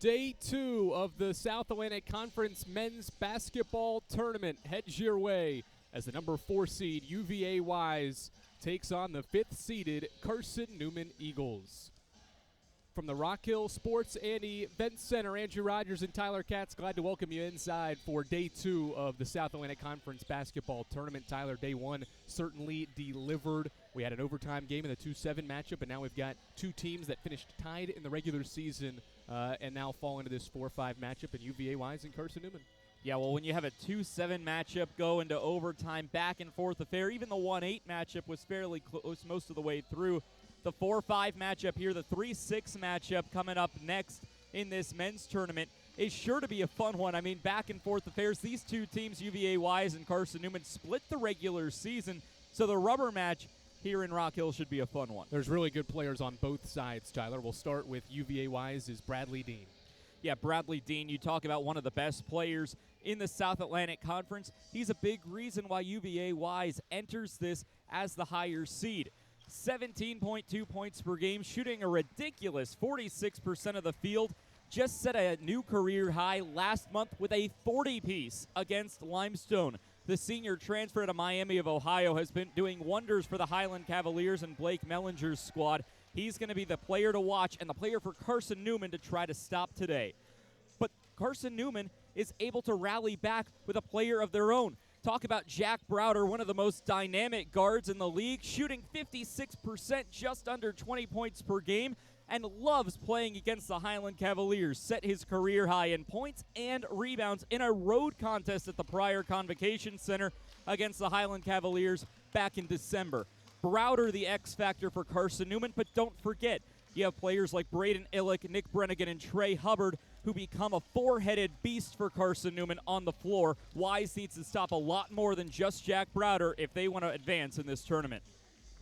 Day 2 of the South Atlantic Conference Men's Basketball Tournament heads your way as the number 4 seed UVA Wise takes on the 5th seeded Carson-Newman Eagles. From the Rock Hill Sports and Events Center, Andrew Rogers and Tyler Katz, glad to welcome you inside for Day 2 of the South Atlantic Conference Basketball Tournament. Tyler, Day 1 certainly delivered. We had an overtime game in the 2-7 matchup, and now we've got two teams that finished tied in the regular season and now fall into this 4-5 matchup in UVA Wise and Carson-Newman. Yeah, well, when you have a 2-7 matchup go into overtime, back and forth affair, even the 1-8 matchup was fairly close most of the way through. The 4-5 matchup here, the 3-6 matchup coming up next in this men's tournament is sure to be a fun one. I mean, back and forth affairs. These two teams, UVA Wise and Carson-Newman, split the regular season, so the rubber match here in Rock Hill should be a fun one. There's really good players on both sides, Tyler. We'll start with UVA Wise's Bradley Dean. Yeah, Bradley Dean, you talk about one of the best players in the South Atlantic Conference. He's a big reason why UVA Wise enters this as the higher seed. 17.2 points per game, shooting a ridiculous 46% of the field. Just set a new career high last month with a 40-piece against Limestone. The senior transfer to Miami of Ohio has been doing wonders for the Highland Cavaliers and Blake Mellinger's squad. He's going to be the player to watch and the player for Carson-Newman to try to stop today. But Carson-Newman is able to rally back with a player of their own. Talk about Jack Browder, one of the most dynamic guards in the league, shooting 56%, just under 20 points per game, and loves playing against the Highland Cavaliers. Set his career high in points and rebounds in a road contest at the Pryor Convocation Center against the Highland Cavaliers back in December. Browder, the X factor for Carson-Newman, but don't forget, you have players like Braden Illick, Nick Brennigan, and Trey Hubbard who become a four-headed beast for Carson-Newman on the floor. Wise needs to stop a lot more than just Jack Browder if they want to advance in this tournament.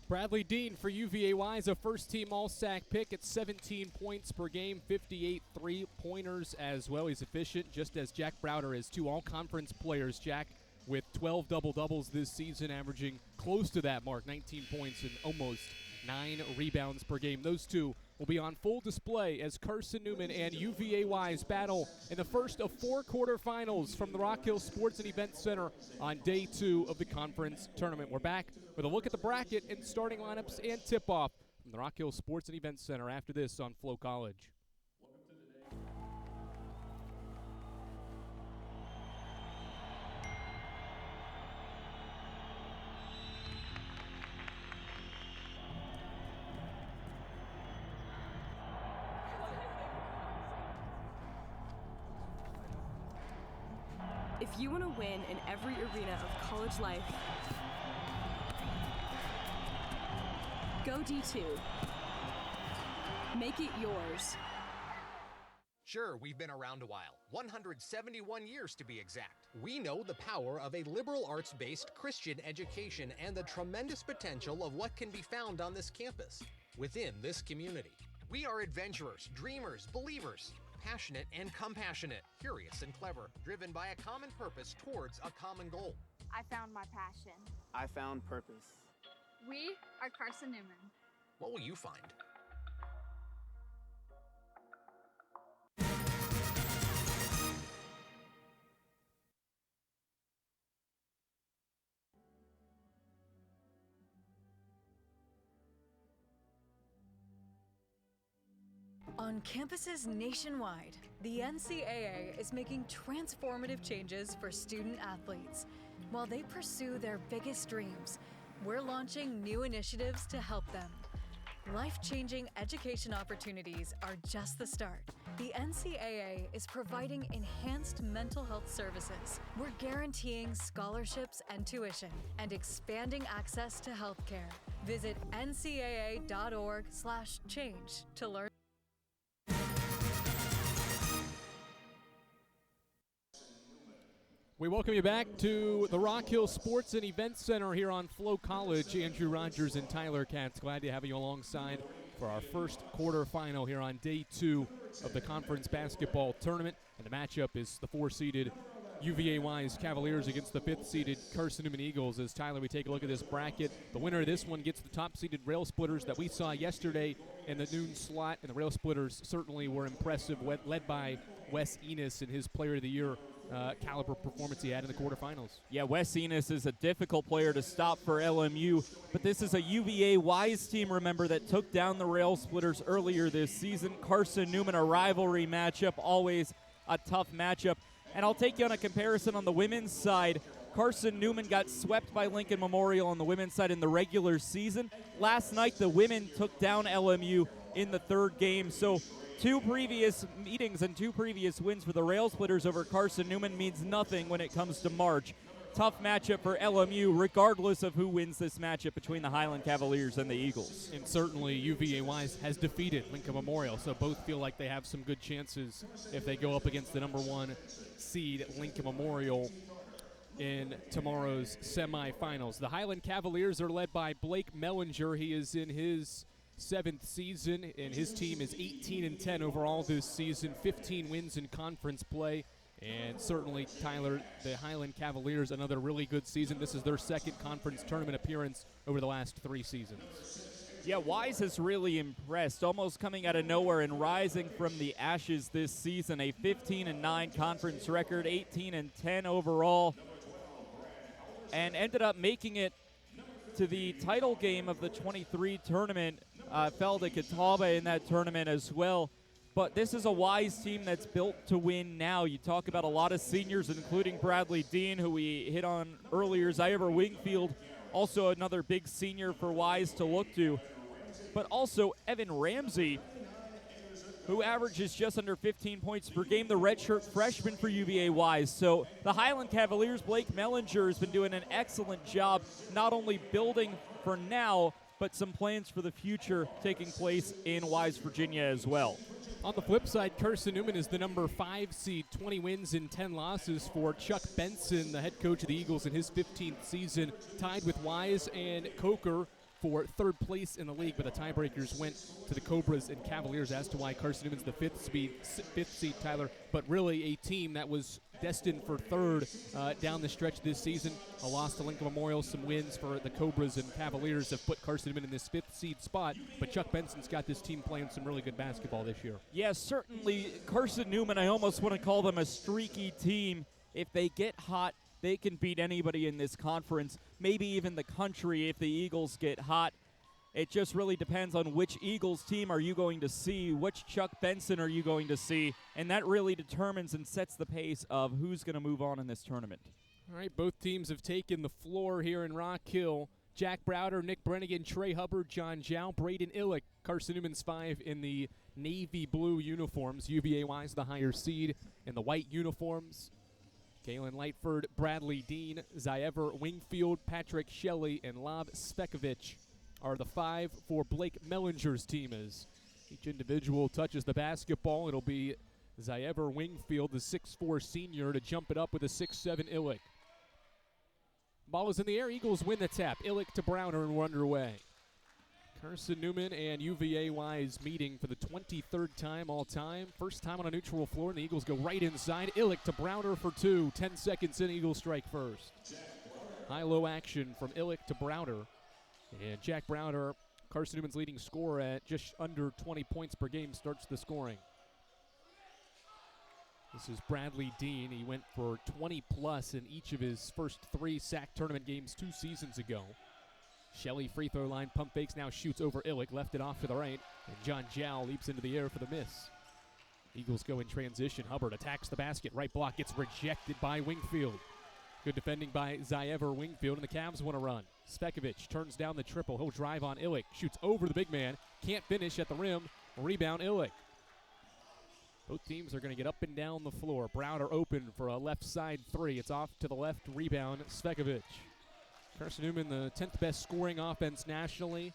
Bradley Dean for UVA Wise, a first-team All-SAC pick at 17 points per game, 58 three-pointers as well. He's efficient, just as Jack Browder is. Two all-conference players. Jack with 12 double-doubles this season, averaging close to that mark, 19 points and almost 9 rebounds per game. Those two will be on full display as Carson-Newman and UVA Wise battle in the first of 4 quarterfinals from the Rock Hill Sports and Events Center on Day 2 of the conference tournament. We're back with a look at the bracket and starting lineups and tip-off from the Rock Hill Sports and Events Center after this on Flow College. If you want to win in every arena of college life, go D2. Make it yours. Sure, we've been around a while, 171 years to be exact. We know the power of a liberal arts-based Christian education and the tremendous potential of what can be found on this campus, within this community. We are adventurers, dreamers, believers, passionate and compassionate, curious and clever, driven by a common purpose towards a common goal. I found my passion. I found purpose. We are Carson-Newman. What will you find? On campuses nationwide, the NCAA is making transformative changes for student athletes. While they pursue their biggest dreams, we're launching new initiatives to help them. Life-changing education opportunities are just the start. The NCAA is providing enhanced mental health services. We're guaranteeing scholarships and tuition and expanding access to healthcare. Visit ncaa.org/change to learn. We welcome you back to the Rock Hill Sports and Events Center here on Flow College. Andrew Rogers and Tyler Katz, glad to have you alongside for our first quarterfinal here on Day 2 of the conference basketball tournament. And the matchup is the 4-seeded UVA-wise Cavaliers against the 5th-seeded Carson-Newman Eagles. As Tyler, we take a look at this bracket. The winner of this one gets the top-seeded Rail Splitters that we saw yesterday in the noon slot, and the Rail Splitters certainly were impressive, led by Wes Enos and his Player of the Year caliber performance he had in the quarterfinals. Yeah, Wes Enos is a difficult player to stop for LMU, but this is a UVA-wise team, remember, that took down the Rail Splitters earlier this season. Carson-Newman, a rivalry matchup, always a tough matchup. And I'll take you on a comparison on the women's side. Carson-Newman got swept by Lincoln Memorial on the women's side in the regular season. Last night, the women took down LMU in the 3rd game. So 2 previous meetings and 2 previous wins for the Rail Splitters over Carson-Newman means nothing when it comes to March. Tough matchup for LMU, regardless of who wins this matchup between the Highland Cavaliers and the Eagles. And certainly UVA-wise has defeated Lincoln Memorial, so both feel like they have some good chances if they go up against the number 1 seed Lincoln Memorial in tomorrow's semifinals. The Highland Cavaliers are led by Blake Mellinger. He is in his 7th season, and his team is 18-10 overall this season, 15 wins in conference play. And certainly, Tyler, the Highland Cavaliers, another really good season. This is their 2nd conference tournament appearance over the last 3 seasons. Yeah, Wise has really impressed, almost coming out of nowhere and rising from the ashes this season. A 15-9 conference record, 18-10 overall, and ended up making it to the title game of the 23 tournament. Fell to Catawba in that tournament as well. But this is a Wise team that's built to win now. You talk about a lot of seniors, including Bradley Dean, who we hit on earlier. Zyver Wingfield, also another big senior for Wise to look to. But also Evan Ramsey, who averages just under 15 points per game, the redshirt freshman for UVA Wise. So the Highland Cavaliers, Blake Mellinger, has been doing an excellent job not only building for now, but some plans for the future taking place in Wise, Virginia as well. On the flip side, Carson-Newman is the number 5 seed, 20 wins and 10 losses for Chuck Benson, the head coach of the Eagles in his 15th season, tied with Wise and Coker for 3rd place in the league, but the tiebreakers went to the Cobras and Cavaliers as to why Carson-Newman's the 5th seed, Tyler, but really a team that was destined for 3rd down the stretch this season. A loss to Lincoln Memorial, some wins for the Cobras and Cavaliers have put Carson-Newman in this 5th seed spot, but Chuck Benson's got this team playing some really good basketball this year. Yeah, certainly Carson-Newman, I almost want to call them a streaky team. If they get hot, they can beat anybody in this conference, maybe even the country if the Eagles get hot. It just really depends on which Eagles team are you going to see, which Chuck Benson are you going to see, and that really determines and sets the pace of who's going to move on in this tournament. All right, both teams have taken the floor here in Rock Hill. Jack Browder, Nick Brennigan, Trey Hubbard, John Zhao, Braden Illick. Carson-Newman's 5 in the navy blue uniforms. UVA-wise the higher seed in the white uniforms. Kalen Lightford, Bradley Dean, Zyver Wingfield, Patrick Shelley, and Lob Spekovich are the 5 for Blake Mellinger's team. As each individual touches the basketball, it'll be Zyver Wingfield, the 6'4 senior, to jump it up with a 6'7 Illick. Ball is in the air. Eagles win the tap. Illick to Browner, and we're underway. Carson-Newman and UVA-wise meeting for the 23rd time all time. First time on a neutral floor, and the Eagles go right inside. Illick to Browner for 2. 10 seconds in, Eagles strike first. High-low action from Illick to Browner. And Jack Browner, Carson-Newman's leading scorer at just under 20 points per game, starts the scoring. This is Bradley Dean. He went for 20-plus in each of his first 3 SAC tournament games 2 seasons ago. Shelley, free throw line, pump fakes, now shoots over Illick, left it off to the right, and John Zhao leaps into the air for the miss. Eagles go in transition. Hubbard attacks the basket. Right block gets rejected by Wingfield. Good defending by Zyver Wingfield, and the Cavs want to run. Spekovich turns down the triple. He'll drive on Illick. Shoots over the big man. Can't finish at the rim. Rebound Illick. Both teams are going to get up and down the floor. Browner open for a left side 3. It's off to the left. Rebound Spekovich. Carson-Newman, the 10th best scoring offense nationally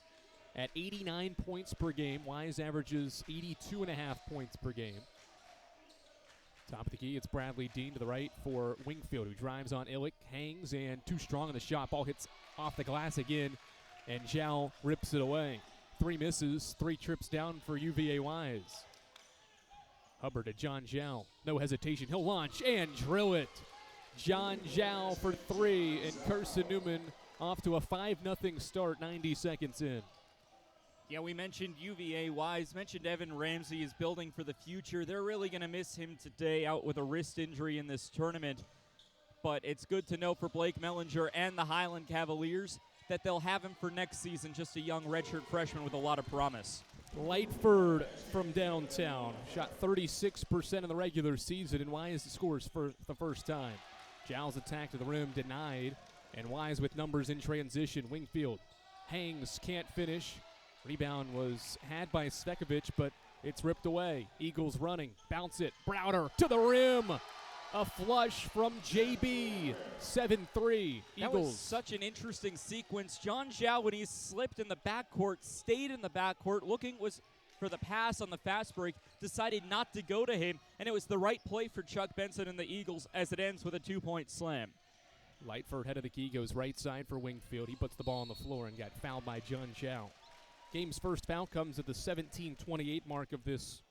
at 89 points per game. Wise averages 82.5 points per game. Top of the key, it's Bradley Dean to the right for Wingfield, who drives on Illick, hangs, and too strong on the shot. Ball hits off the glass again, and Zhao rips it away. 3 misses, 3 trips down for UVA Wise. Hubbard to John Zhao. No hesitation. He'll launch and drill it. John Zhao for three, and Carson-Newman off to a 5-0 start 90 seconds in. Yeah, we mentioned UVA Wise, mentioned Evan Ramsey is building for the future. They're really going to miss him today, out with a wrist injury in this tournament. But it's good to know for Blake Mellinger and the Highland Cavaliers that they'll have him for next season, just a young redshirt freshman with a lot of promise. Lightford from downtown shot 36% in the regular season, and Wise scores for the first time. Zhao's attack to the rim denied, and Wise with numbers in transition. Wingfield hangs, can't finish. Rebound was had by Svekovic, but it's ripped away. Eagles running, bounce it, Browder to the rim. A flush from JB, 7-3, That was Eagles. such an interesting sequence. John Zhao, when he slipped in the backcourt, stayed in the backcourt, looking was for the pass on the fast break, decided not to go to him, and it was the right play for Chuck Benson and the Eagles as it ends with a 2-point slam. Lightford, head of the key, goes right side for Wingfield. He puts the ball on the floor and got fouled by John Zhao. Game's first foul comes at the 17:28 mark of this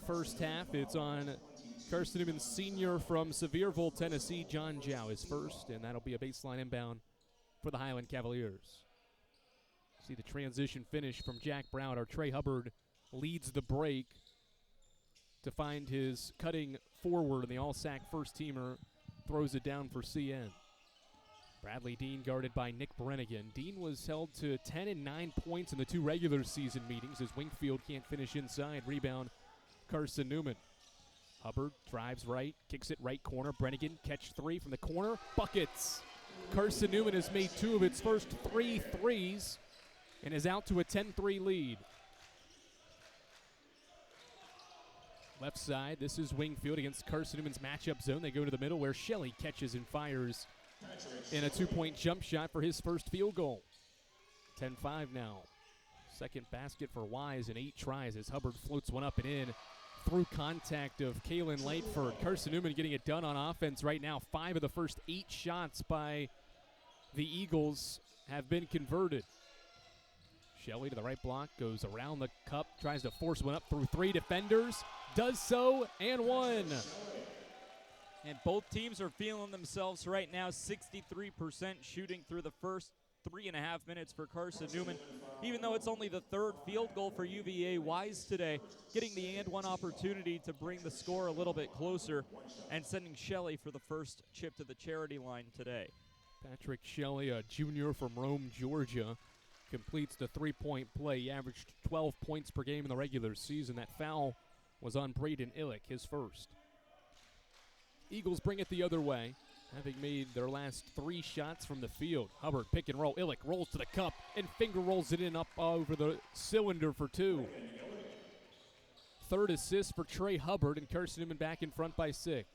first half. It's on Carson-Newman Sr. from Sevierville, Tennessee. John Zhao is first, and that'll be a baseline inbound for the Highland Cavaliers. See the transition finish from Jack Browder. Trey Hubbard leads the break to find his cutting forward, and the all-sack first-teamer throws it down for CN. Bradley Dean guarded by Nick Brennigan. Dean was held to 10 and 9 points in the two regular season meetings as Wingfield can't finish inside. Rebound, Carson-Newman. Hubbard drives right, kicks it right corner. Brennigan catch three from the corner, buckets. Carson-Newman has made two of its first 3 threes and is out to a 10-3 lead. Left side, this is Wingfield against Carson-Newman's matchup zone. They go to the middle where Shelley catches and fires in a 2-point jump shot for his first field goal. 10-5 now. Second basket for Wise in 8 tries as Hubbard floats one up and in through contact of Kalen Lightford. Carson-Newman getting it done on offense right now. 5 of the first 8 shots by the Eagles have been converted. Shelley to the right block, goes around the cup, tries to force one up through 3 defenders, does so, and one. And both teams are feeling themselves right now. 63% shooting through the first 3.5 minutes for Carson-Newman. Even though it's only the 3rd field goal for UVA Wise today, getting the and one opportunity to bring the score a little bit closer and sending Shelley for the first chip to the charity line today. Patrick Shelley, a junior from Rome, Georgia, completes the 3-point play. He averaged 12 points per game in the regular season. That foul was on Braden Illick, his first. Eagles bring it the other way, having made their last 3 shots from the field. Hubbard, pick and roll. Illick rolls to the cup and finger rolls it in up over the cylinder for 2. 3rd assist for Trey Hubbard, and Carson-Newman back in front by 6.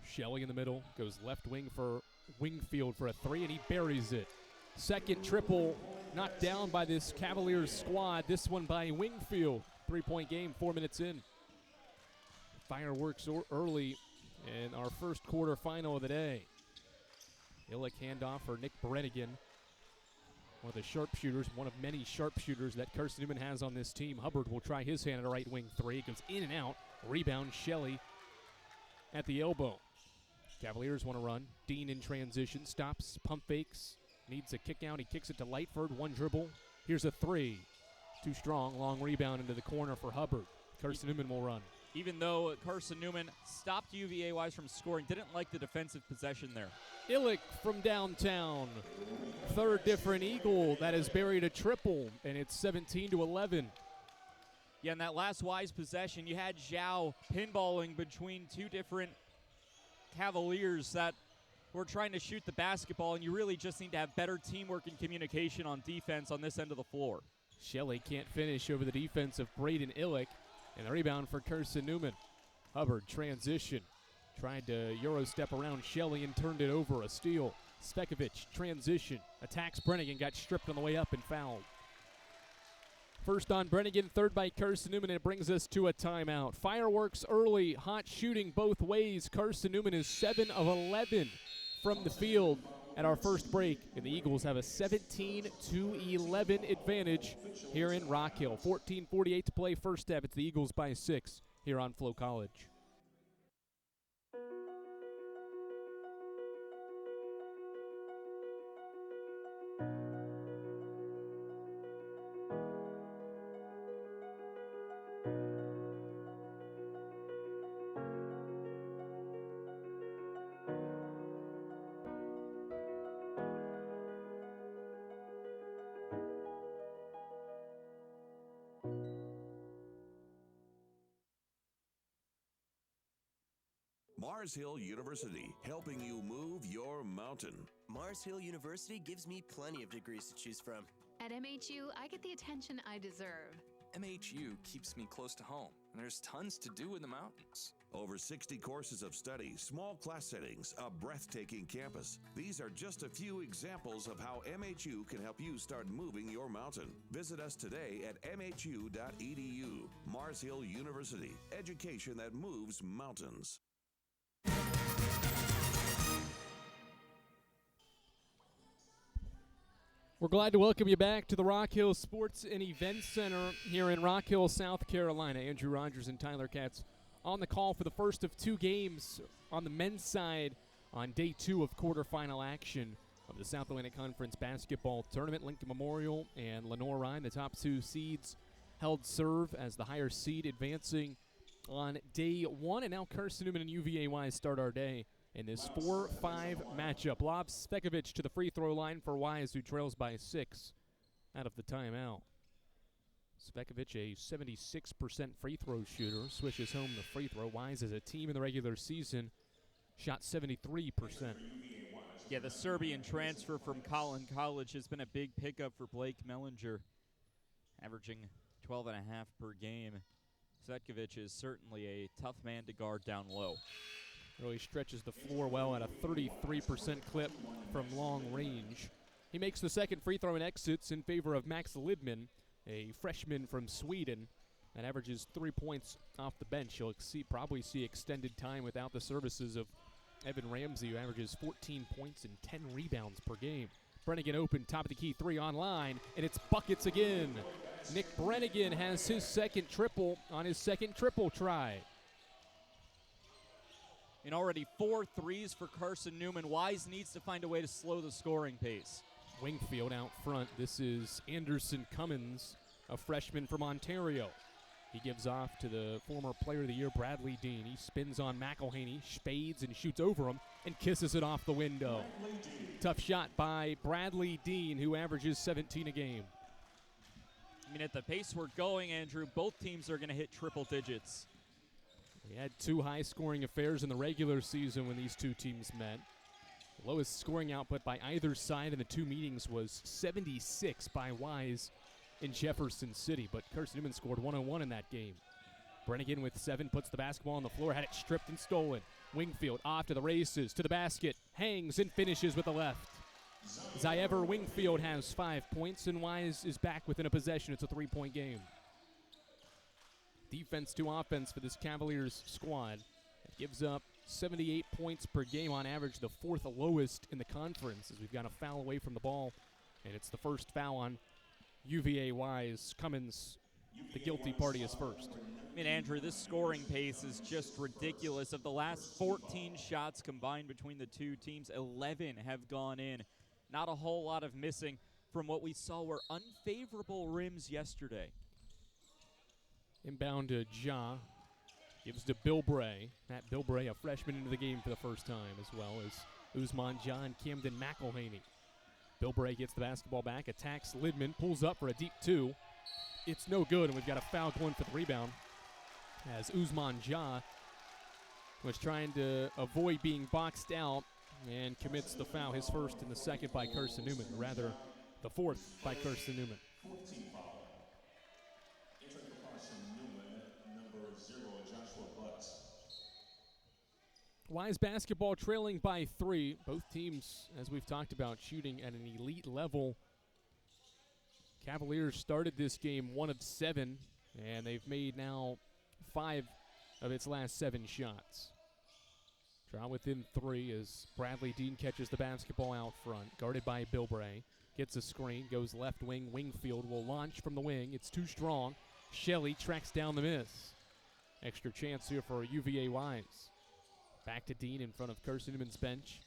Shelley in the middle, goes left wing for Wingfield for a 3, and he buries it. Second triple knocked down by this Cavaliers squad. This one by Wingfield. 3-point game, 4 minutes in. Fireworks early in our first quarter final of the day. Illick handoff for Nick Brennigan. One of the sharpshooters, one of many sharpshooters that Carson-Newman has on this team. Hubbard will try his hand at a right wing 3. Goes in and out. Rebound, Shelley at the elbow. Cavaliers want to run. Dean in transition. Stops, pump fakes. Needs a kick out. He kicks it to Lightford. 1 dribble. Here's a 3. Too strong. Long rebound into the corner for Hubbard. Carson-Newman will run. Even though Carson-Newman stopped UVA Wise from scoring, didn't like the defensive possession there. Illick from downtown. 3rd different Eagle that has buried a triple, and it's 17-11. Yeah, in that last Wise possession, you had Zhao pinballing between 2 different Cavaliers that were trying to shoot the basketball, and you really just need to have better teamwork and communication on defense on this end of the floor. Shelley can't finish over the defense of Braden Illick. And the rebound for Carson-Newman. Hubbard, transition. Tried to Euro step around Shelley and turned it over. A steal. Svekovic, transition. Attacks Brennigan, got stripped on the way up and fouled. First on Brennigan, 3rd by Carson-Newman, and it brings us to a timeout. Fireworks early, hot shooting both ways. Carson-Newman is 7 of 11 from the field at our first break, and the Eagles have a 17-11 advantage here in Rock Hill. 14:48 to play first half. It's the Eagles by 6 here on Flow College. Mars Hill University, helping you move your mountain. Mars Hill University gives me plenty of degrees to choose from. At MHU, I get the attention I deserve. MHU keeps me close to home, and there's tons to do in the mountains. Over 60 courses of study, small class settings, a breathtaking campus. These are just a few examples of how MHU can help you start moving your mountain. Visit us today at mhu.edu. Mars Hill University, education that moves mountains. We're glad to welcome you back to the Rock Hill Sports and Event Center here in Rock Hill, South Carolina. Andrew Rogers and Tyler Katz on the call for the first of two games on the men's side on day 2 of quarterfinal action of the South Atlantic Conference basketball tournament. Lincoln Memorial and Lenore Ryan, the top 2 seeds, held serve as the higher seed advancing on day 1. And now Carson-Newman and UVA start our day in this 4-5 matchup. Lob Spekovic to the free throw line for Wise, who trails by 6 out of the timeout. Spekovic, a 76% free throw shooter, swishes home the free throw. Wise, as a team in the regular season, shot 73%. Yeah, the Serbian transfer from Collin College has been a big pickup for Blake Mellinger, averaging 12.5 per game. Spekovic is certainly a tough man to guard down low. Really stretches the floor well at a 33% clip from long range. He makes the second free throw and exits in favor of Max Lidman, a freshman from Sweden that averages 3 points off the bench. He'll probably see extended time without the services of Evan Ramsey, who averages 14 points and 10 rebounds per game. Brennigan open, top of the key, 3 online, and it's buckets again. Nick Brennigan has his second triple on his second triple try. And already 4 threes for Carson-Newman. Wise needs to find a way to slow the scoring pace. Wingfield out front. This is Anderson Cummins, a freshman from Ontario. He gives off to the former Player of the Year, Bradley Dean. He spins on McElhaney, spades and shoots over him, and kisses it off the window. Tough shot by Bradley Dean, who averages 17 a game. I mean, at the pace we're going, Andrew, both teams are going to hit triple digits. We had 2 high-scoring affairs in the regular season when these two teams met. The lowest scoring output by either side in the 2 meetings was 76 by Wise in Jefferson City, but Carson-Newman scored 101 in that game. Brennigan with 7 puts the basketball on the floor, had it stripped and stolen. Wingfield off to the races, to the basket, hangs and finishes with the left. Zyever Wingfield has 5 points, and Wise is back within a possession. It's a 3-point game. Defense to offense for this Cavaliers squad. It gives up 78 points per game on average, the 4th lowest in the conference, as we've got a foul away from the ball, and it's the first foul on UVA Wise. Cummins, the guilty party, is first. I mean, Andrew, this scoring pace is just ridiculous. Of the last 14 shots combined between the two teams, 11 have gone in. Not a whole lot of missing from what we saw were unfavorable rims yesterday. Inbound to Ja. Gives to Bilbray. Matt Bilbray, a freshman, into the game for the first time, as well as Usman Ja and Camden McElhaney. Bilbray gets the basketball back, attacks Lidman, pulls up for a deep 2. It's no good, and we've got a foul going for the rebound, as Usman Ja was trying to avoid being boxed out and commits the foul, his first and the second by Carson-Newman, rather the 4th by Carson-Newman. Wise basketball trailing by 3. Both teams, as we've talked about, shooting at an elite level. Cavaliers started this game 1 of 7, and they've made now 5 of its last 7 shots. Draw within 3 as Bradley Dean catches the basketball out front, guarded by Bilbray. Gets a screen, goes left wing. Wingfield will launch from the wing. It's too strong. Shelley tracks down the miss. Extra chance here for UVA Wise. Back to Dean in front of Carson-Newman's bench.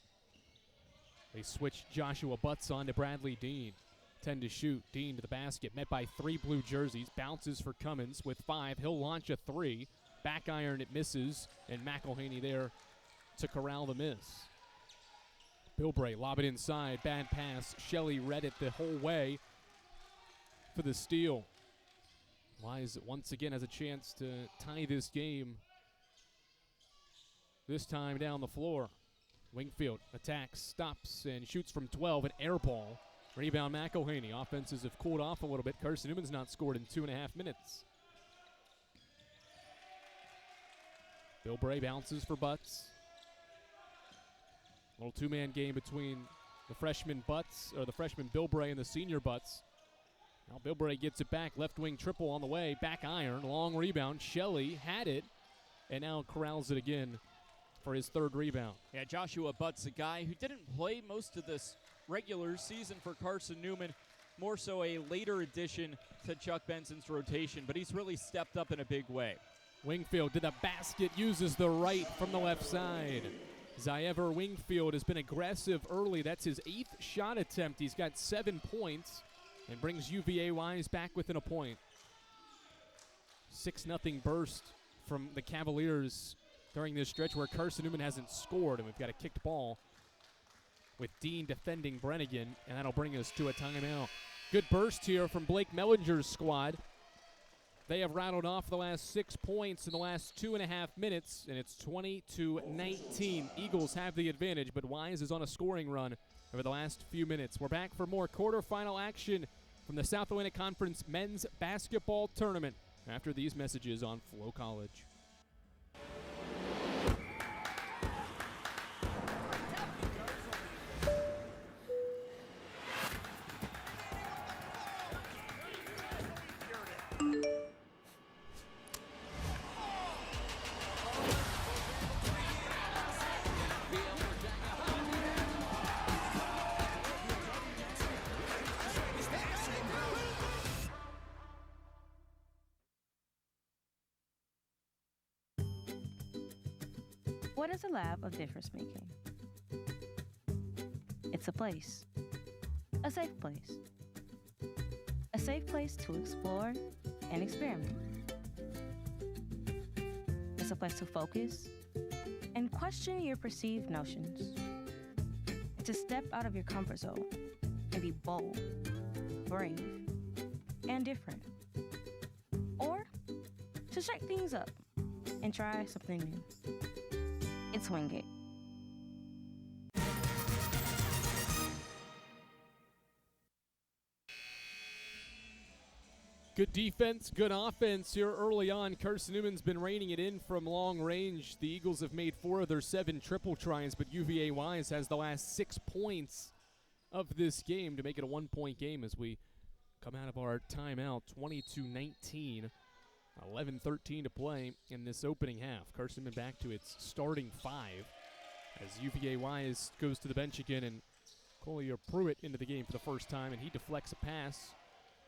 They switch Joshua Butts on to Bradley Dean. 10 to shoot. Dean to the basket. Met by 3 blue jerseys. Bounces for Cummins with 5. He'll launch a 3. Back iron, it misses. And McElhaney there to corral the miss. Bilbray lob it inside. Bad pass. Shelley read it the whole way for the steal. Wise once again has a chance to tie this game. this time down the floor. Wingfield attacks, stops, and shoots from 12, an air ball. Rebound McElhaney. Offenses have cooled off a little bit. Carson-Newman's not scored in 2.5 minutes. Bill Bray bounces for Butts. Little two-man game between the freshman Bill Bray and the senior Butts. Now Bill Bray gets it back. Left wing triple on the way. Back iron. Long rebound. Shelley had it and now corrals it again for his third rebound. Yeah, Joshua Butts, a guy who didn't play most of this regular season for Carson-Newman, more so a later addition to Chuck Benson's rotation, but he's really stepped up in a big way. Wingfield to the basket, uses the right from the left side. Ziever Wingfield has been aggressive early. That's his 8th shot attempt. He's got 7 points and brings UVA Wise back within a point. 6-0 burst from the Cavaliers during this stretch where Carson-Newman hasn't scored, and we've got a kicked ball with Dean defending Brennigan, and that'll bring us to a timeout. Good burst here from Blake Mellinger's squad. They have rattled off the last 6 points in the last 2.5 minutes, and it's 20-19. Eagles have the advantage, but Wise is on a scoring run over the last few minutes. We're back for more quarterfinal action from the South Atlantic Conference Men's Basketball Tournament after these messages on Flow College. What is a lab of difference making? It's a place. A safe place. A safe place to explore and experiment. It's a place to focus and question your perceived notions. To step out of your comfort zone and be bold, brave, and different. Or to shake things up and try something new. It's Wingate. Good defense, good offense here early on. Carson-Newman's been reining it in from long range. The Eagles have made 4 of their 7 triple tries, but UVA Wise has the last 6 points of this game to make it a 1-point game as we come out of our timeout. 22-19. 11-13 to play in this opening half. Carson-Newman back to its starting 5 as UVA Wise goes to the bench again, and Collier Pruitt into the game for the first time, and he deflects a pass,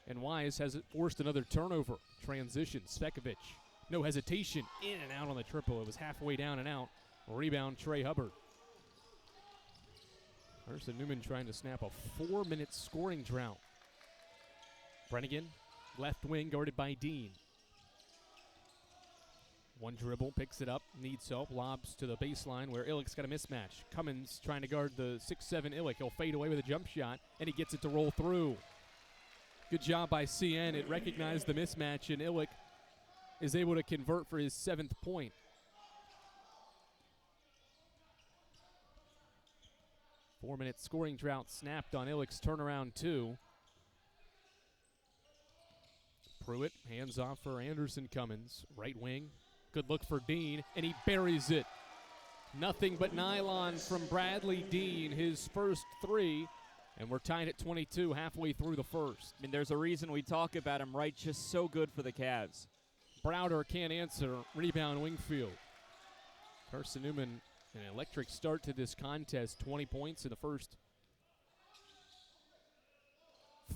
and Wise has forced another turnover. Transition, Svekovic, no hesitation, in and out on the triple. It was halfway down and out. Rebound, Trey Hubbard. Carson-Newman trying to snap a 4-minute scoring drought. Brennigan, left wing, guarded by Dean. One dribble, picks it up, needs help, lobs to the baseline where Illick's got a mismatch. Cummins trying to guard the 6'7" Illick. He'll fade away with a jump shot, and he gets it to roll through. Good job by CN. It recognized the mismatch, and Illick is able to convert for his 7th point. Four-minute scoring drought snapped on Illick's turnaround 2. Pruitt, hands off for Anderson Cummins. Right wing, good look for Dean, and he buries it. Nothing but nylon from Bradley Dean, his first 3, and we're tied at 22 halfway through the first. I mean, there's a reason we talk about him, right? Just so good for the Cavs. Browder can't answer. Rebound, Wingfield. Carson-Newman, an electric start to this contest. 20 points in the first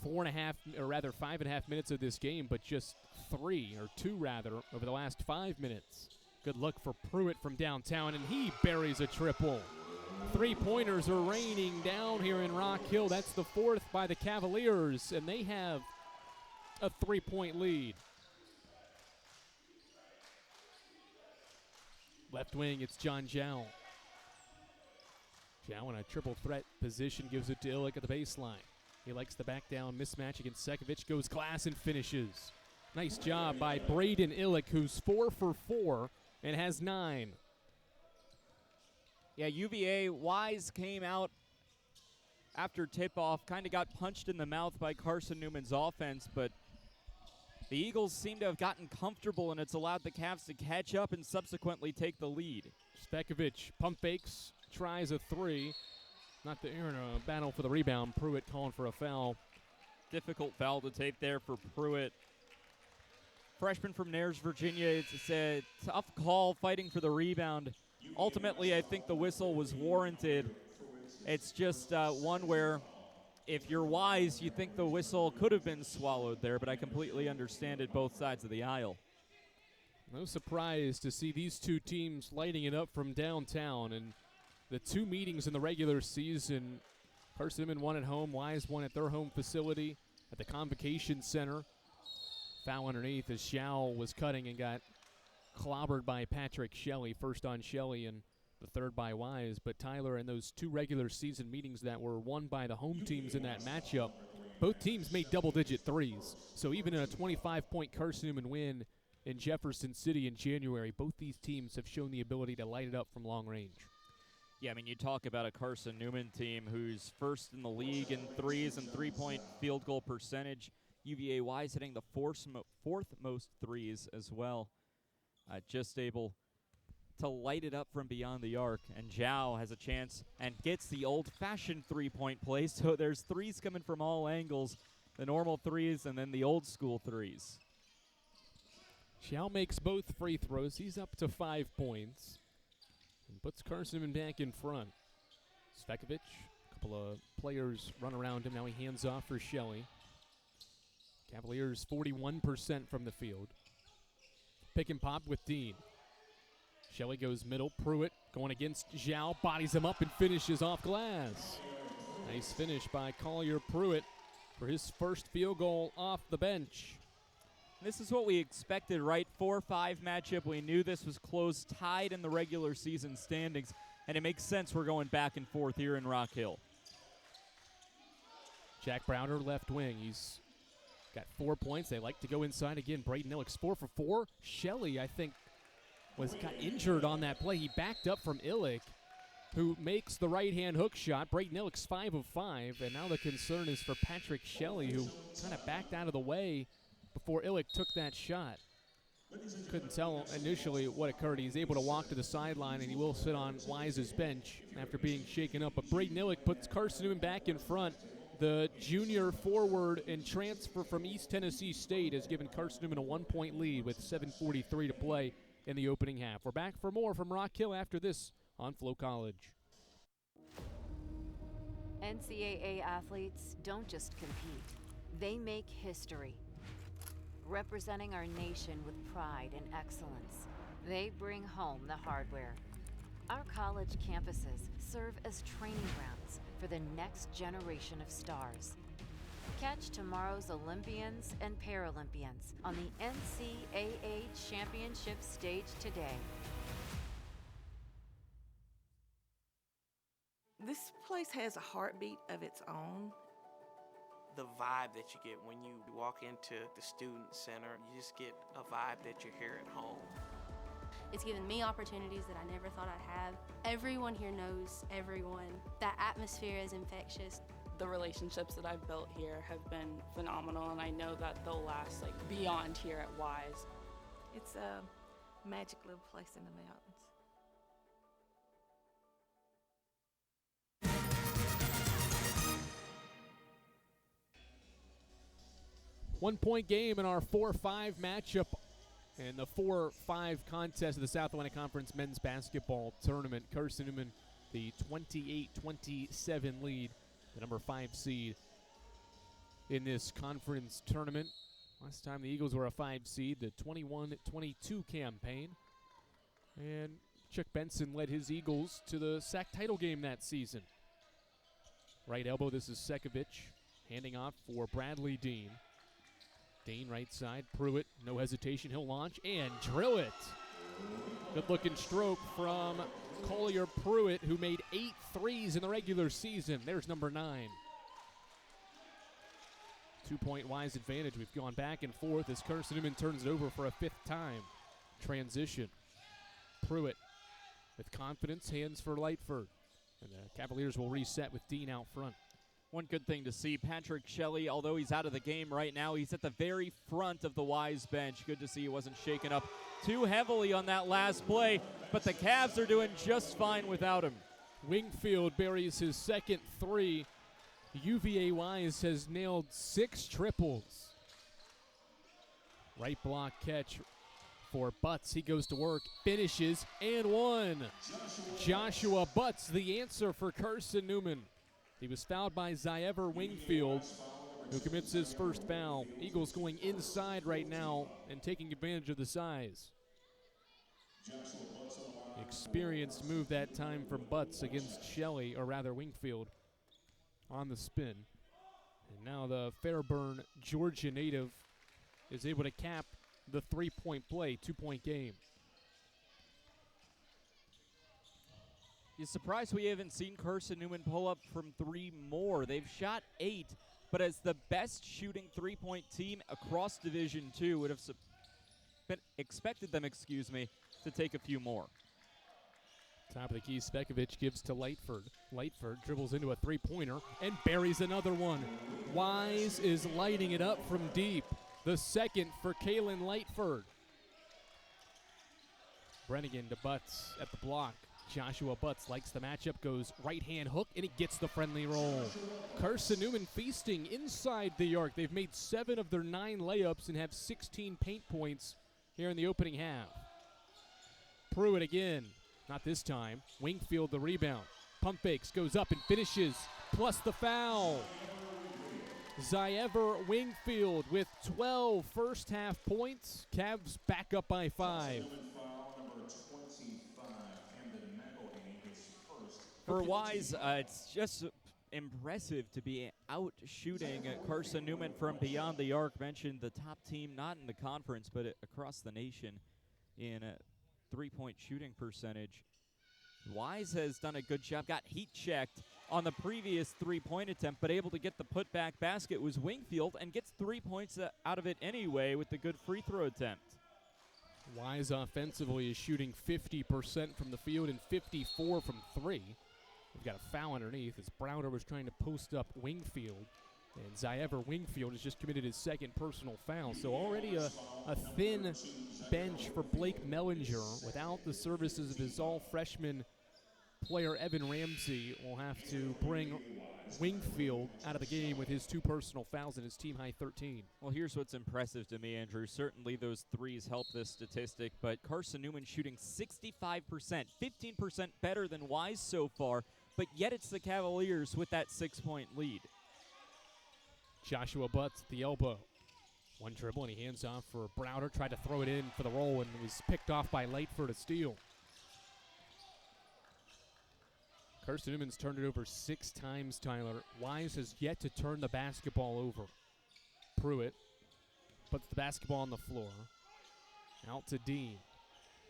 5.5 minutes of this game, but just 2 over the last 5 minutes. Good look for Pruitt from downtown, and he buries a triple. 3-pointers are raining down here in Rock Hill. That's the 4th by the Cavaliers, and they have a 3-point lead. Left wing, it's John Jow. Jow in a triple threat position, gives it to Illick at the baseline. He likes the back down mismatch against Sekovic, goes glass and finishes. Nice job by Braden Illick, who's 4 for 4 and has 9. Yeah, UVA Wise came out after tip-off, kind of got punched in the mouth by Carson-Newman's offense, but the Eagles seem to have gotten comfortable, and it's allowed the Cavs to catch up and subsequently take the lead. Spekovic pump fakes, tries a three. Not the in a battle for the rebound. Pruitt calling for a foul. Difficult foul to take there for Pruitt. Freshman from Nares, Virginia. It's a tough call fighting for the rebound. Ultimately, I think the whistle was warranted. It's just one where if you're Wise, you think the whistle could have been swallowed there, but I completely understand it both sides of the aisle. No surprise to see these two teams lighting it up from downtown. And the two meetings in the regular season, Carson-Newman won at home, Wise won at their home facility at the Convocation Center. Foul underneath as Xiao was cutting and got clobbered by Patrick Shelley. First on Shelley and the third by Wise. But Tyler, in those two regular season meetings that were won by the home teams in that matchup, both teams made double-digit threes. So even in a 25-point Carson-Newman win in Jefferson City in January, both these teams have shown the ability to light it up from long range. Yeah, I mean, you talk about a Carson-Newman team who's first in the league in threes and three-point field goal percentage. UVA Wise hitting the fourth most threes as well. Just able to light it up from beyond the arc. And Zhao has a chance and gets the old-fashioned three-point play. So there's threes coming from all angles, the normal threes and then the old-school threes. Xiao makes both free throws. He's up to 5 points and puts Carson-Newman back in front. Spekovic, a couple of players run around him. Now he hands off for Shelley. Cavaliers 41% from the field. Pick and pop with Dean. Shelley goes middle. Pruitt going against Zhao. Bodies him up and finishes off glass. Nice finish by Collier Pruitt for his first field goal off the bench. This is what we expected, right? 4-5 matchup. We knew this was close, tied in the regular season standings, and it makes sense we're going back and forth here in Rock Hill. Jack Browder, left wing. He's got 4 points. They like to go inside again. Braden Illick's 4 for 4. Shelley, I think, got injured on that play. He backed up from Illick, who makes the right-hand hook shot. Braden Illick's 5 of 5, and now the concern is for Patrick Shelley, who kind of backed out of the way before Illick took that shot. Couldn't tell initially what occurred. He's able to walk to the sideline, and he will sit on Wise's bench after being shaken up. But Braden Illick puts Carson-Newman back in front. The junior forward and transfer from East Tennessee State has given Carson-Newman a 1-point lead with 7:43 to play in the opening half. We're back for more from Rock Hill after this on Flow College. NCAA athletes don't just compete, they make history. Representing our nation with pride and excellence, they bring home the hardware. Our college campuses serve as training grounds for the next generation of stars. Catch tomorrow's Olympians and Paralympians on the NCAA Championship stage today. This place has a heartbeat of its own. The vibe that you get when you walk into the student center, you just get a vibe that you're here at home. It's given me opportunities that I never thought I'd have. Everyone here knows everyone. That atmosphere is infectious. The relationships that I've built here have been phenomenal, and I know that they'll last beyond here at Wise. It's a magic little place in the mountains. 1-point game in our 4-5 matchup in the 4-5 contest of the South Atlantic Conference men's basketball tournament. Carson-Newman, the 28-27 lead, the number 5 seed in this conference tournament. Last time the Eagles were a 5 seed, the 21-22 campaign. And Chuck Benson led his Eagles to the SAC title game that season. Right elbow, this is Spekovic, handing off for Bradley Dean. Dean right side, Pruitt, no hesitation, he'll launch and drill it. Good looking stroke from Collier Pruitt, who made 8 threes in the regular season. There's number 9. 2-point Wise advantage. We've gone back and forth as Carson-Newman turns it over for a 5th time. Transition. Pruitt with confidence, hands for Lightford. And the Cavaliers will reset with Dean out front. One good thing to see, Patrick Shelley, although he's out of the game right now, he's at the very front of the Wise bench. Good to see he wasn't shaken up too heavily on that last play, but the Cavs are doing just fine without him. Wingfield buries his second three. UVA Wise has nailed 6 triples. Right block catch for Butts. He goes to work, finishes, and one. Joshua Butts, the answer for Carson-Newman. He was fouled by Ziever Wingfield, who commits his first foul. Eagles going inside right now and taking advantage of the size. Experienced move that time from Butts against Shelley, or rather Wingfield, on the spin. And now the Fairburn, Georgia native is able to cap the 3-point play, 2-point game. You're surprised we haven't seen Carson-Newman pull up from 3 more. They've shot 8, but as the best shooting 3-point team across Division II, would have expected them, to take a few more. Top of the key, Spekovic gives to Lightford. Lightford dribbles into a 3-pointer and buries another one. Wise is lighting it up from deep. The second for Kalen Lightford. Brennigan to Butts at the block. Joshua Butts likes the matchup, goes right-hand hook, and he gets the friendly roll. Carson-Newman feasting inside the arc. They've made 7 of their 9 layups and have 16 paint points here in the opening half. Pruitt again. Not this time. Wingfield the rebound. Pump fakes, goes up and finishes, plus the foul. Ziever Wingfield with 12 first half points. Cavs back up by 5. For Wise, it's just impressive to be out shooting Carson-Newman from beyond the arc. Mentioned the top team, not in the conference, but across the nation in 3-point shooting percentage. Wise has done a good job, got heat checked on the previous 3-point attempt, but able to get the putback basket was Wingfield and gets 3 points out of it anyway with the good free throw attempt. Wise offensively is shooting 50% from the field and 54 from 3. We've got a foul underneath as Browner was trying to post up Wingfield. And Ziever Wingfield has just committed his second personal foul. So already a thin bench for Blake Mellinger. Without the services of his all-freshman player Evan Ramsey, will have to bring Wingfield out of the game with his 2 personal fouls and his team-high 13. Well, here's what's impressive to me, Andrew. Certainly those threes help this statistic, but Carson-Newman shooting 65%, 15% better than Wise so far, but yet it's the Cavaliers with that 6-point lead. Joshua Butts at the elbow. One dribble and he hands off for Browder. Tried to throw it in for the roll and was picked off by Lightford to steal. Carson-Newman's turned it over 6 times, Tyler. Wise has yet to turn the basketball over. Pruitt puts the basketball on the floor. Out to Dean.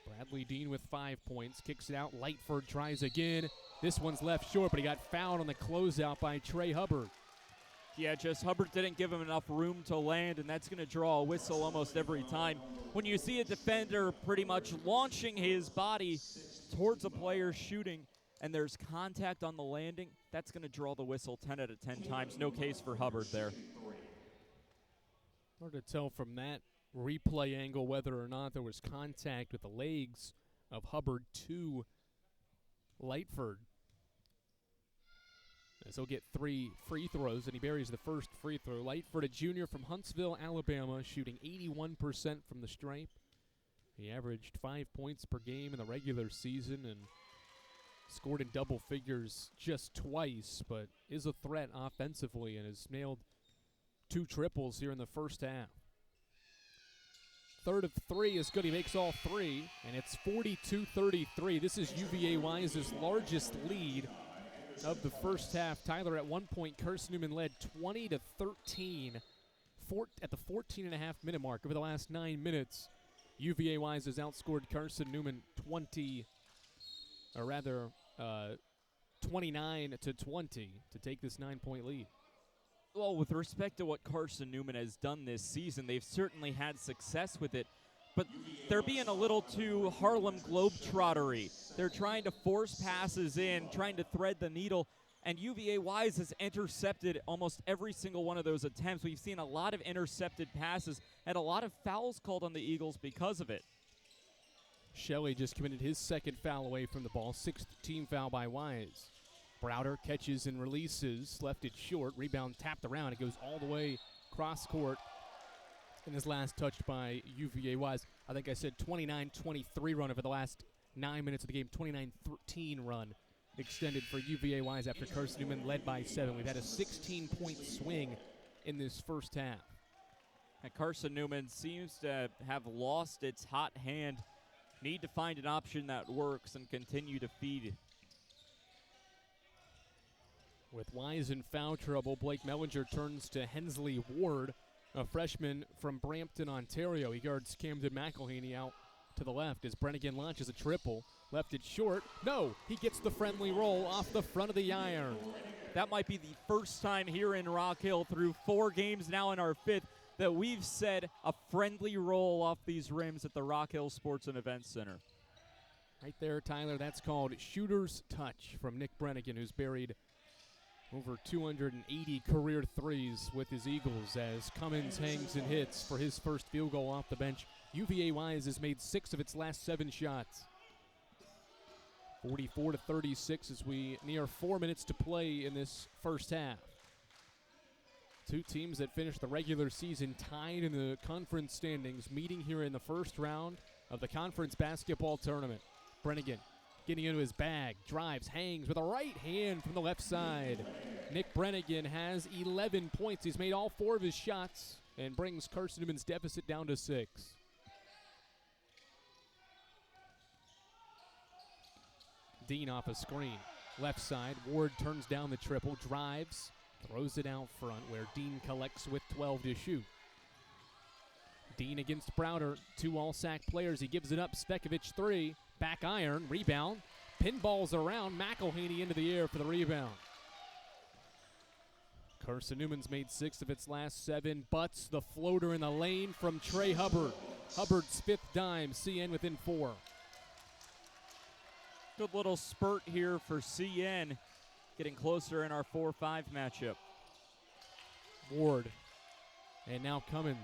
Bradley Dean with 5 points. Kicks it out. Lightford tries again. This one's left short, but he got fouled on the closeout by Trey Hubbard. Yeah, just Hubbard didn't give him enough room to land, and that's going to draw a whistle almost every time. When you see a defender pretty much launching his body towards a player shooting, and there's contact on the landing, that's going to draw the whistle 10 out of 10 times. No case for Hubbard there. Hard to tell from that replay angle whether or not there was contact with the legs of Hubbard to Lightford. As he'll get 3 free throws, and he buries the first free throw. Lightford, a junior from Huntsville, Alabama, shooting 81% from the stripe. He averaged 5 points per game in the regular season and scored in double figures just twice, but is a threat offensively and has nailed 2 triples here in the first half. Third of 3 is good. He makes all 3, and it's 42-33. This is UVA Wise's largest lead of the first half. Tyler, at one point, Carson-Newman led 20-13 at the 14.5-minute mark. Over the last 9 minutes, UVA Wise has outscored Carson-Newman 29-20 to take this 9-point lead. Well, with respect to what Carson-Newman has done this season, they've certainly had success with it. but they're being a little too Harlem Globetrottery. They're trying to force passes in, trying to thread the needle, and UVA Wise has intercepted almost every single one of those attempts. We've seen a lot of intercepted passes and a lot of fouls called on the Eagles because of it. Shelley just committed his second foul away from the ball, sixth team foul by Wise. Browder catches and releases, left it short, rebound tapped around. It goes all the way cross court. And his last touched by UVA Wise. I think I said 29-23 run over the last 9 minutes of the game, 29-13 run extended for UVA Wise after Carson-Newman led by 7. We've had a 16-point swing in this first half. And Carson-Newman seems to have lost its hot hand. Need to find an option that works and continue to feed. With Wise in foul trouble, Blake Mellinger turns to Hensley Ward, a freshman from Brampton, Ontario. He guards Camden McElhaney out to the left as Brennigan launches a triple. Left it short. No, he gets the friendly roll off the front of the iron. That might be the first time here in Rock Hill through 4 games now in our 5th that we've said a friendly roll off these rims at the Rock Hill Sports and Events Center. Right there, Tyler, that's called shooter's touch from Nick Brennigan, who's buried over 280 career threes with his Eagles as Cummins hangs and hits for his first field goal off the bench. UVA Wise has made 6 of its last 7 shots. 44-36 as we near 4 minutes to play in this first half. Two teams that finished the regular season tied in the conference standings, meeting here in the first round of the conference basketball tournament. Brennigan getting into his bag, drives, hangs with a right hand from the left side. Nick Brennigan has 11 points. He's made all 4 of his shots and brings Carson-Newman's deficit down to 6. Dean off a screen. Left side, Ward turns down the triple, drives, throws it out front where Dean collects with 12 to shoot. Dean against Browder, 2 all-sack players. He gives it up, Spekovic 3, back iron, rebound, pinballs around, McElhaney into the air for the rebound. Carson-Newman's made 6 of its last 7, butts the floater in the lane from Trey Hubbard. Hubbard's 5th dime, CN within 4. Good little spurt here for CN, getting closer in our 4-5 matchup. Ward, and now Cummins.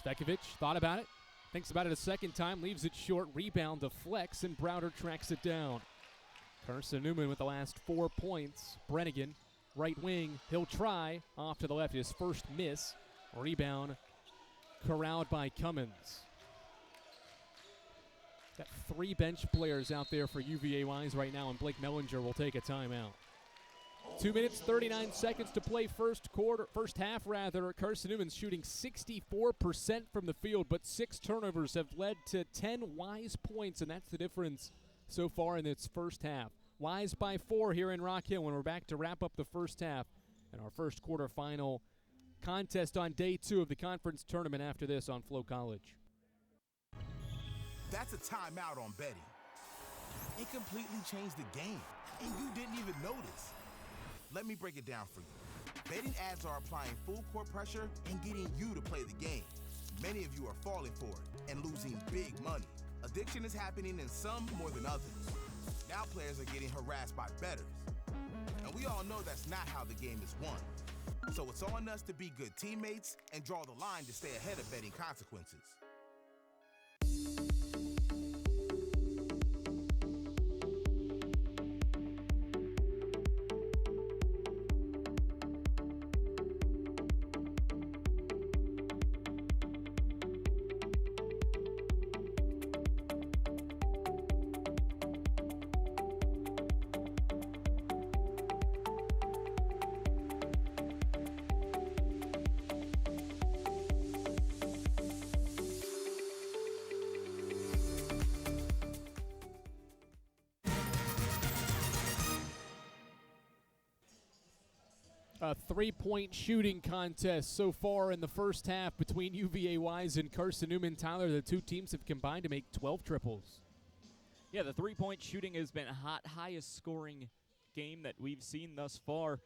Spekovic thought about it, thinks about it a second time, leaves it short, rebound deflects, and Browder tracks it down. Carson-Newman with the last 4 points. Brennigan, right wing, he'll try, off to the left, his first miss. Rebound corralled by Cummins. Got 3 bench players out there for UVA Wise right now, and Blake Mellinger will take a timeout. 2 minutes, 39 seconds to play first half. Carson-Newman's shooting 64% from the field, but 6 turnovers have led to 10 Wise points, and that's the difference so far in its first half. Wise by 4 here in Rock Hill when we're back to wrap up the first half and our first quarterfinal contest on day 2 of the conference tournament after this on Flow College. That's a timeout on betting. It completely changed the game, and you didn't even notice. Let me break it down for you. Betting ads are applying full court pressure and getting you to play the game. Many of you are falling for it and losing big money. Addiction is happening in some more than others. Now players are getting harassed by bettors. And we all know that's not how the game is won. So it's on us to be good teammates and draw the line to stay ahead of betting consequences. A 3-point shooting contest so far in the first half between UVA Wise and Carson-Newman. Tyler, the 2 teams have combined to make 12 triples. Yeah, the 3-point shooting has been hot, highest scoring game that we've seen thus far.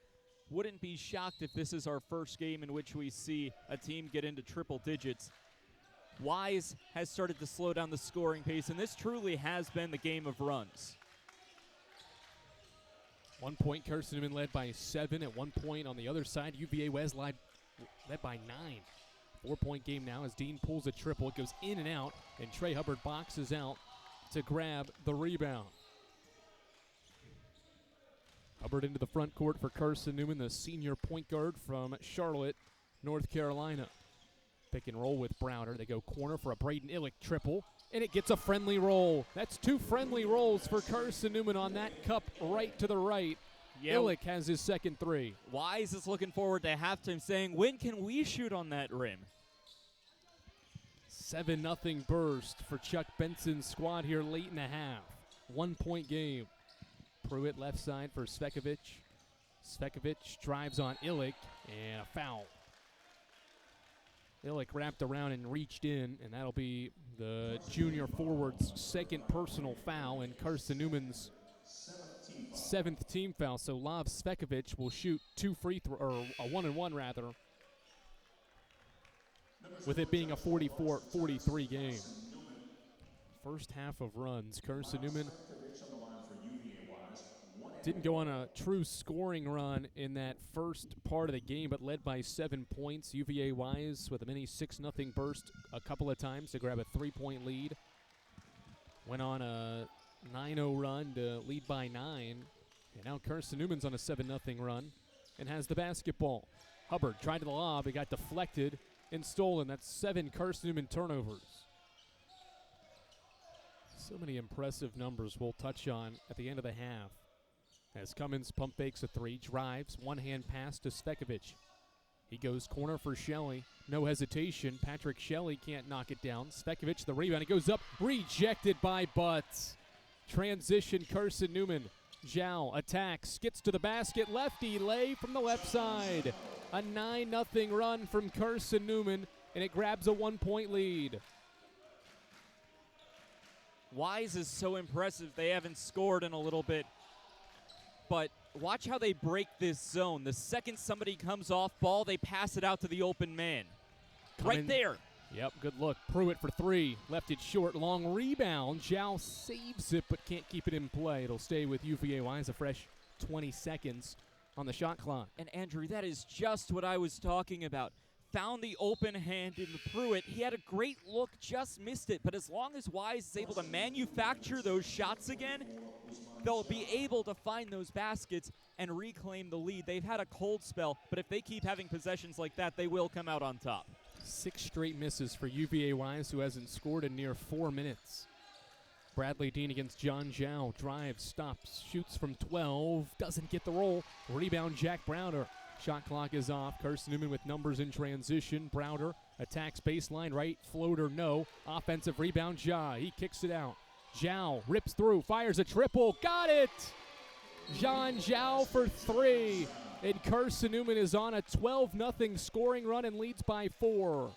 Wouldn't be shocked if this is our first game in which we see a team get into triple digits. Wise has started to slow down the scoring pace, and this truly has been the game of runs. 1 point, Carson-Newman led by 7. At 1 point on the other side, UVA West led by 9. 4-point game now as Dean pulls a triple. It goes in and out, and Trey Hubbard boxes out to grab the rebound. Hubbard into the front court for Carson-Newman, the senior point guard from Charlotte, North Carolina. Pick and roll with Browder. They go corner for a Braden Illick triple, and it gets a friendly roll. That's 2 friendly rolls for Carson-Newman on that cup right to the right. Yeah. Illick has his second 3. Wise is looking forward to halftime saying, when can we shoot on that rim? 7-0 burst for Chuck Benson's squad here late in the half. 1 point game. Pruitt left side for Svekovic. Svekovic drives on Illick, and a foul. Illick wrapped around and reached in, and that'll be the junior forward's second personal foul and Carson-Newman's 7th team foul. So Lav Svekovic will shoot 2 free throws, or a 1-and-1 rather, with it being a 44-43 game. First half of runs, Carson-Newman didn't go on a true scoring run in that first part of the game, but led by 7 points. UVA Wise with a mini 6-0 burst a couple of times to grab a 3-point lead. Went on a 9-0 run to lead by 9. And now Carson-Newman's on a 7-0 run and has the basketball. Hubbard tried to the lob. It got deflected and stolen. That's 7 Carson-Newman turnovers. So many impressive numbers we'll touch on at the end of the half. As Cummins pump fakes a 3, drives, one-hand pass to Svekovic. He goes corner for Shelley. No hesitation. Patrick Shelley can't knock it down. Svekovic, the rebound. It goes up. Rejected by Butts. Transition, Carson-Newman. Zhao attacks. Gets to the basket. Lefty lay from the left side. A 9-0 run from Carson-Newman, and it grabs a 1-point lead. Wise is so impressive. They haven't scored in a little bit. But watch how they break this zone. The second somebody comes off ball, they pass it out to the open man. Right there. Yep, good look. Pruitt for 3. Left it short. Long rebound. Zhao saves it but can't keep it in play. It'll stay with UVA Wise a fresh 20 seconds on the shot clock. And Andrew, that is just what I was talking about. Found the open hand in Pruitt. He had a great look, just missed it. But as long as Wise is able to manufacture those shots again, they'll be able to find those baskets and reclaim the lead. They've had a cold spell, but if they keep having possessions like that, they will come out on top. 6 straight misses for UVA Wise, who hasn't scored in near 4 minutes. Bradley Dean against John Zhao. Drives, stops, shoots from 12, doesn't get the roll. Rebound, Jack Browder. Shot clock is off. Carson-Newman with numbers in transition. Browder attacks baseline right. Floater, no. Offensive rebound, Ja. He kicks it out. Zhao rips through, fires a triple. Got it! John Zhao for 3. And Carson-Newman is on a 12-0 scoring run and leads by 4.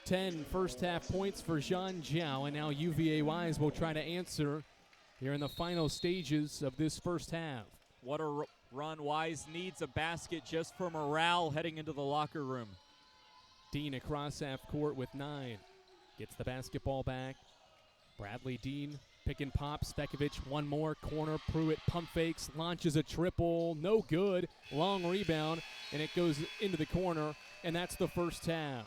10 first half points for John Zhao, and now UVA Wise will try to answer here in the final stages of this first half. What a run. Wise needs a basket just for morale heading into the locker room. Dean across half court with 9. Gets the basketball back. Bradley Dean pick and pop. Svekovic, one more. Corner. Pruitt pump fakes. Launches a triple. No good. Long rebound. And it goes into the corner. And that's the first half.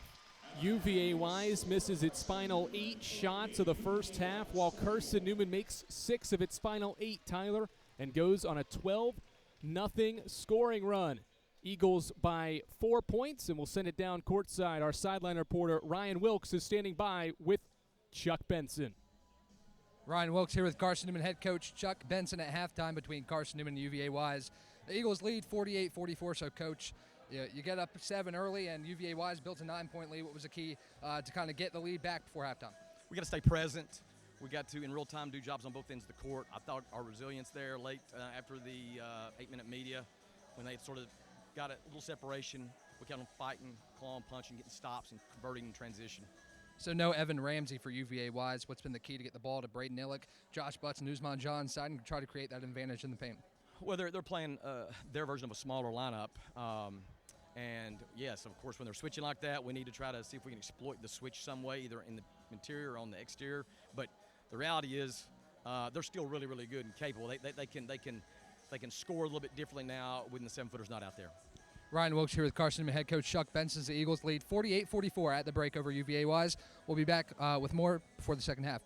UVA Wise misses its final 8 shots of the first half, while Carson-Newman makes 6 of its final 8, Tyler, and goes on a 12-0 scoring run. Eagles by 4 points, and we'll send it down courtside. Our sideline reporter, Ryan Wilkes, is standing by with Chuck Benson. Ryan Wilkes here with Carson-Newman head coach Chuck Benson at halftime between Carson-Newman and UVA Wise. The Eagles lead 48-44, so, Coach, you get up 7 early, and UVA Wise built a 9-point lead. What was the key to kind of get the lead back before halftime? We got to stay present. We got to, in real time, do jobs on both ends of the court. I thought our resilience there late after the 8-minute media, when they sort of got a little separation, we kept on fighting, clawing, punching, getting stops, and converting in transition. So no Evan Ramsey for UVA Wise. What's been the key to get the ball to Braden Illick, Josh Butts, and Usman John's side and try to create that advantage in the paint? Well, they're playing their version of a smaller lineup. And yes, of course, when they're switching like that, we need to try to see if we can exploit the switch some way, either in the interior or on the exterior. But the reality is, they're still really, really good and capable. They can score a little bit differently now when the 7-footer's not out there. Ryan Wilkes here with Carson-Newman head coach Chuck Benson. The Eagles lead 48-44 at the break over UVA Wise. We'll be back with more before the second half.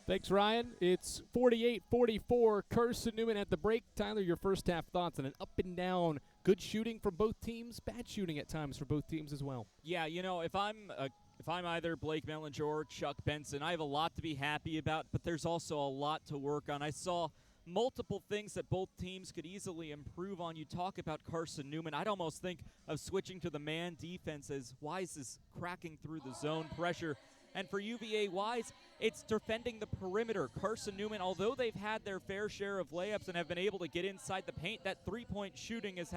Thanks, Ryan. It's 48-44, Carson-Newman at the break. Tyler, your first half thoughts on an up and down, good shooting from both teams, bad shooting at times for both teams as well. Yeah, you know, if I'm either Blake Mellinger or Chuck Benson, I have a lot to be happy about, but there's also a lot to work on. I saw multiple things that both teams could easily improve on. You talk about Carson-Newman. I'd almost think of switching to the man defense as Wise is cracking through the zone pressure. And for UVA Wise, it's defending the perimeter. Carson-Newman, although they've had their fair share of layups and have been able to get inside the paint, that three-point shooting has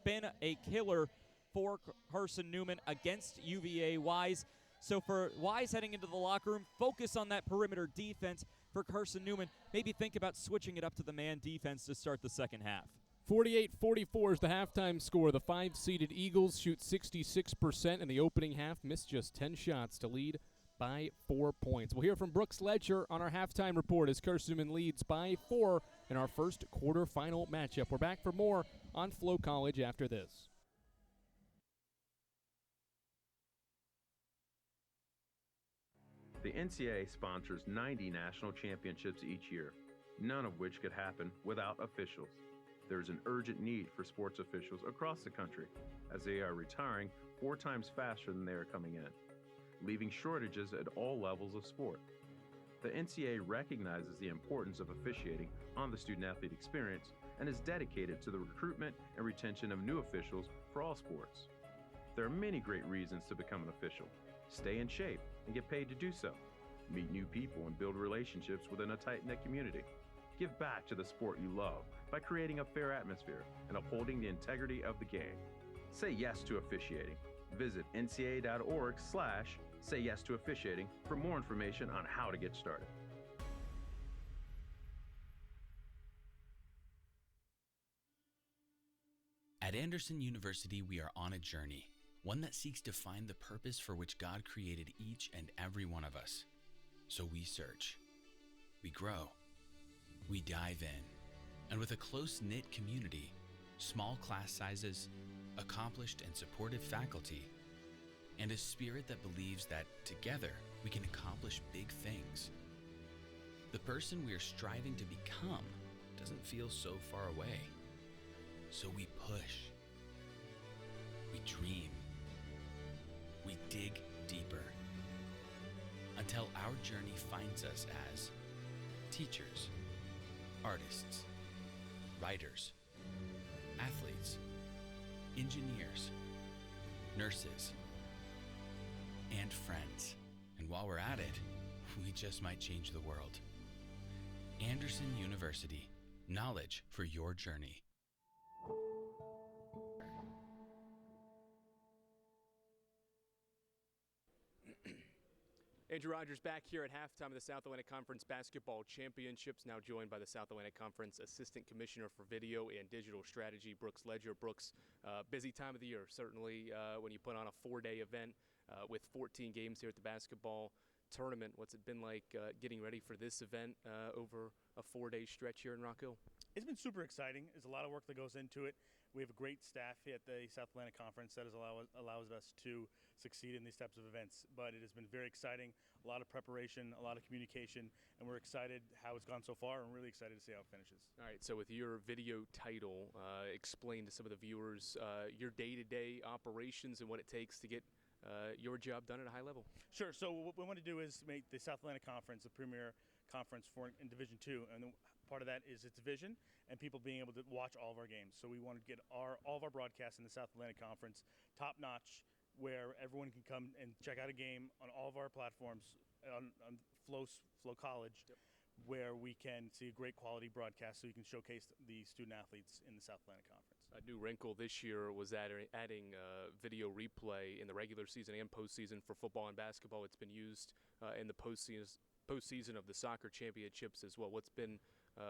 been a killer for Carson-Newman against UVA Wise. So for Wise heading into the locker room, focus on that perimeter defense. For Carson-Newman, maybe think about switching it up to the man defense to start the second half. 48-44 is the halftime score. The 5-seeded Eagles shoot 66% in the opening half, missed just 10 shots to lead by 4 points. We'll hear from Brooks Ledger on our halftime report as Carson-Newman leads by 4 in our first quarterfinal matchup. We're back for more on Flow College after this. The NCAA sponsors 90 national championships each year, none of which could happen without officials. There's an urgent need for sports officials across the country, as they are retiring 4 times faster than they are coming in, leaving shortages at all levels of sport. The NCAA recognizes the importance of officiating on the student-athlete experience and is dedicated to the recruitment and retention of new officials for all sports. There are many great reasons to become an official. Stay in shape and get paid to do so. Meet new people and build relationships within a tight-knit community. Give back to the sport you love by creating a fair atmosphere and upholding the integrity of the game. Say yes to officiating. Visit ncaa.org/say yes to officiating for more information on how to get started. At Anderson University, we are on a journey, one that seeks to find the purpose for which God created each and every one of us. So we search, we grow, we dive in, and with a close-knit community, small class sizes, accomplished and supportive faculty, and a spirit that believes that together we can accomplish big things. The person we are striving to become doesn't feel so far away. So we push, we dream, we dig deeper, until our journey finds us as teachers, artists, writers, athletes, engineers, nurses, and friends. And while we're at it, we just might change the world. Anderson University, knowledge for your journey. Andrew Rogers back here at halftime of the South Atlantic Conference Basketball Championships, now joined by the South Atlantic Conference Assistant Commissioner for Video and Digital Strategy, Brooks Ledger. Brooks, busy time of the year, certainly when you put on a 4-day event with 14 games here at the basketball tournament. What's it been like getting ready for this event over a 4-day stretch here in Rock Hill? It's been super exciting. There's a lot of work that goes into it. We have a great staff at the South Atlantic Conference that allows us to succeed in these types of events. But it has been very exciting, a lot of preparation, a lot of communication, and we're excited how it's gone so far and really excited to see how it finishes. All right, so with your video title, explain to some of the viewers your day-to-day operations and what it takes to get your job done at a high level. Sure, so what we want to do is make the South Atlantic Conference the premier conference in Division II, and then part of that is its vision and people being able to watch all of our games. So we want to get all of our broadcasts in the South Atlantic Conference top-notch, where everyone can come and check out a game on all of our platforms on Flow College, where we can see a great quality broadcast so you can showcase the student-athletes in the South Atlantic Conference. A new wrinkle this year was adding video replay in the regular season and postseason for football and basketball. It's been used in the postseason of the soccer championships as well. What's been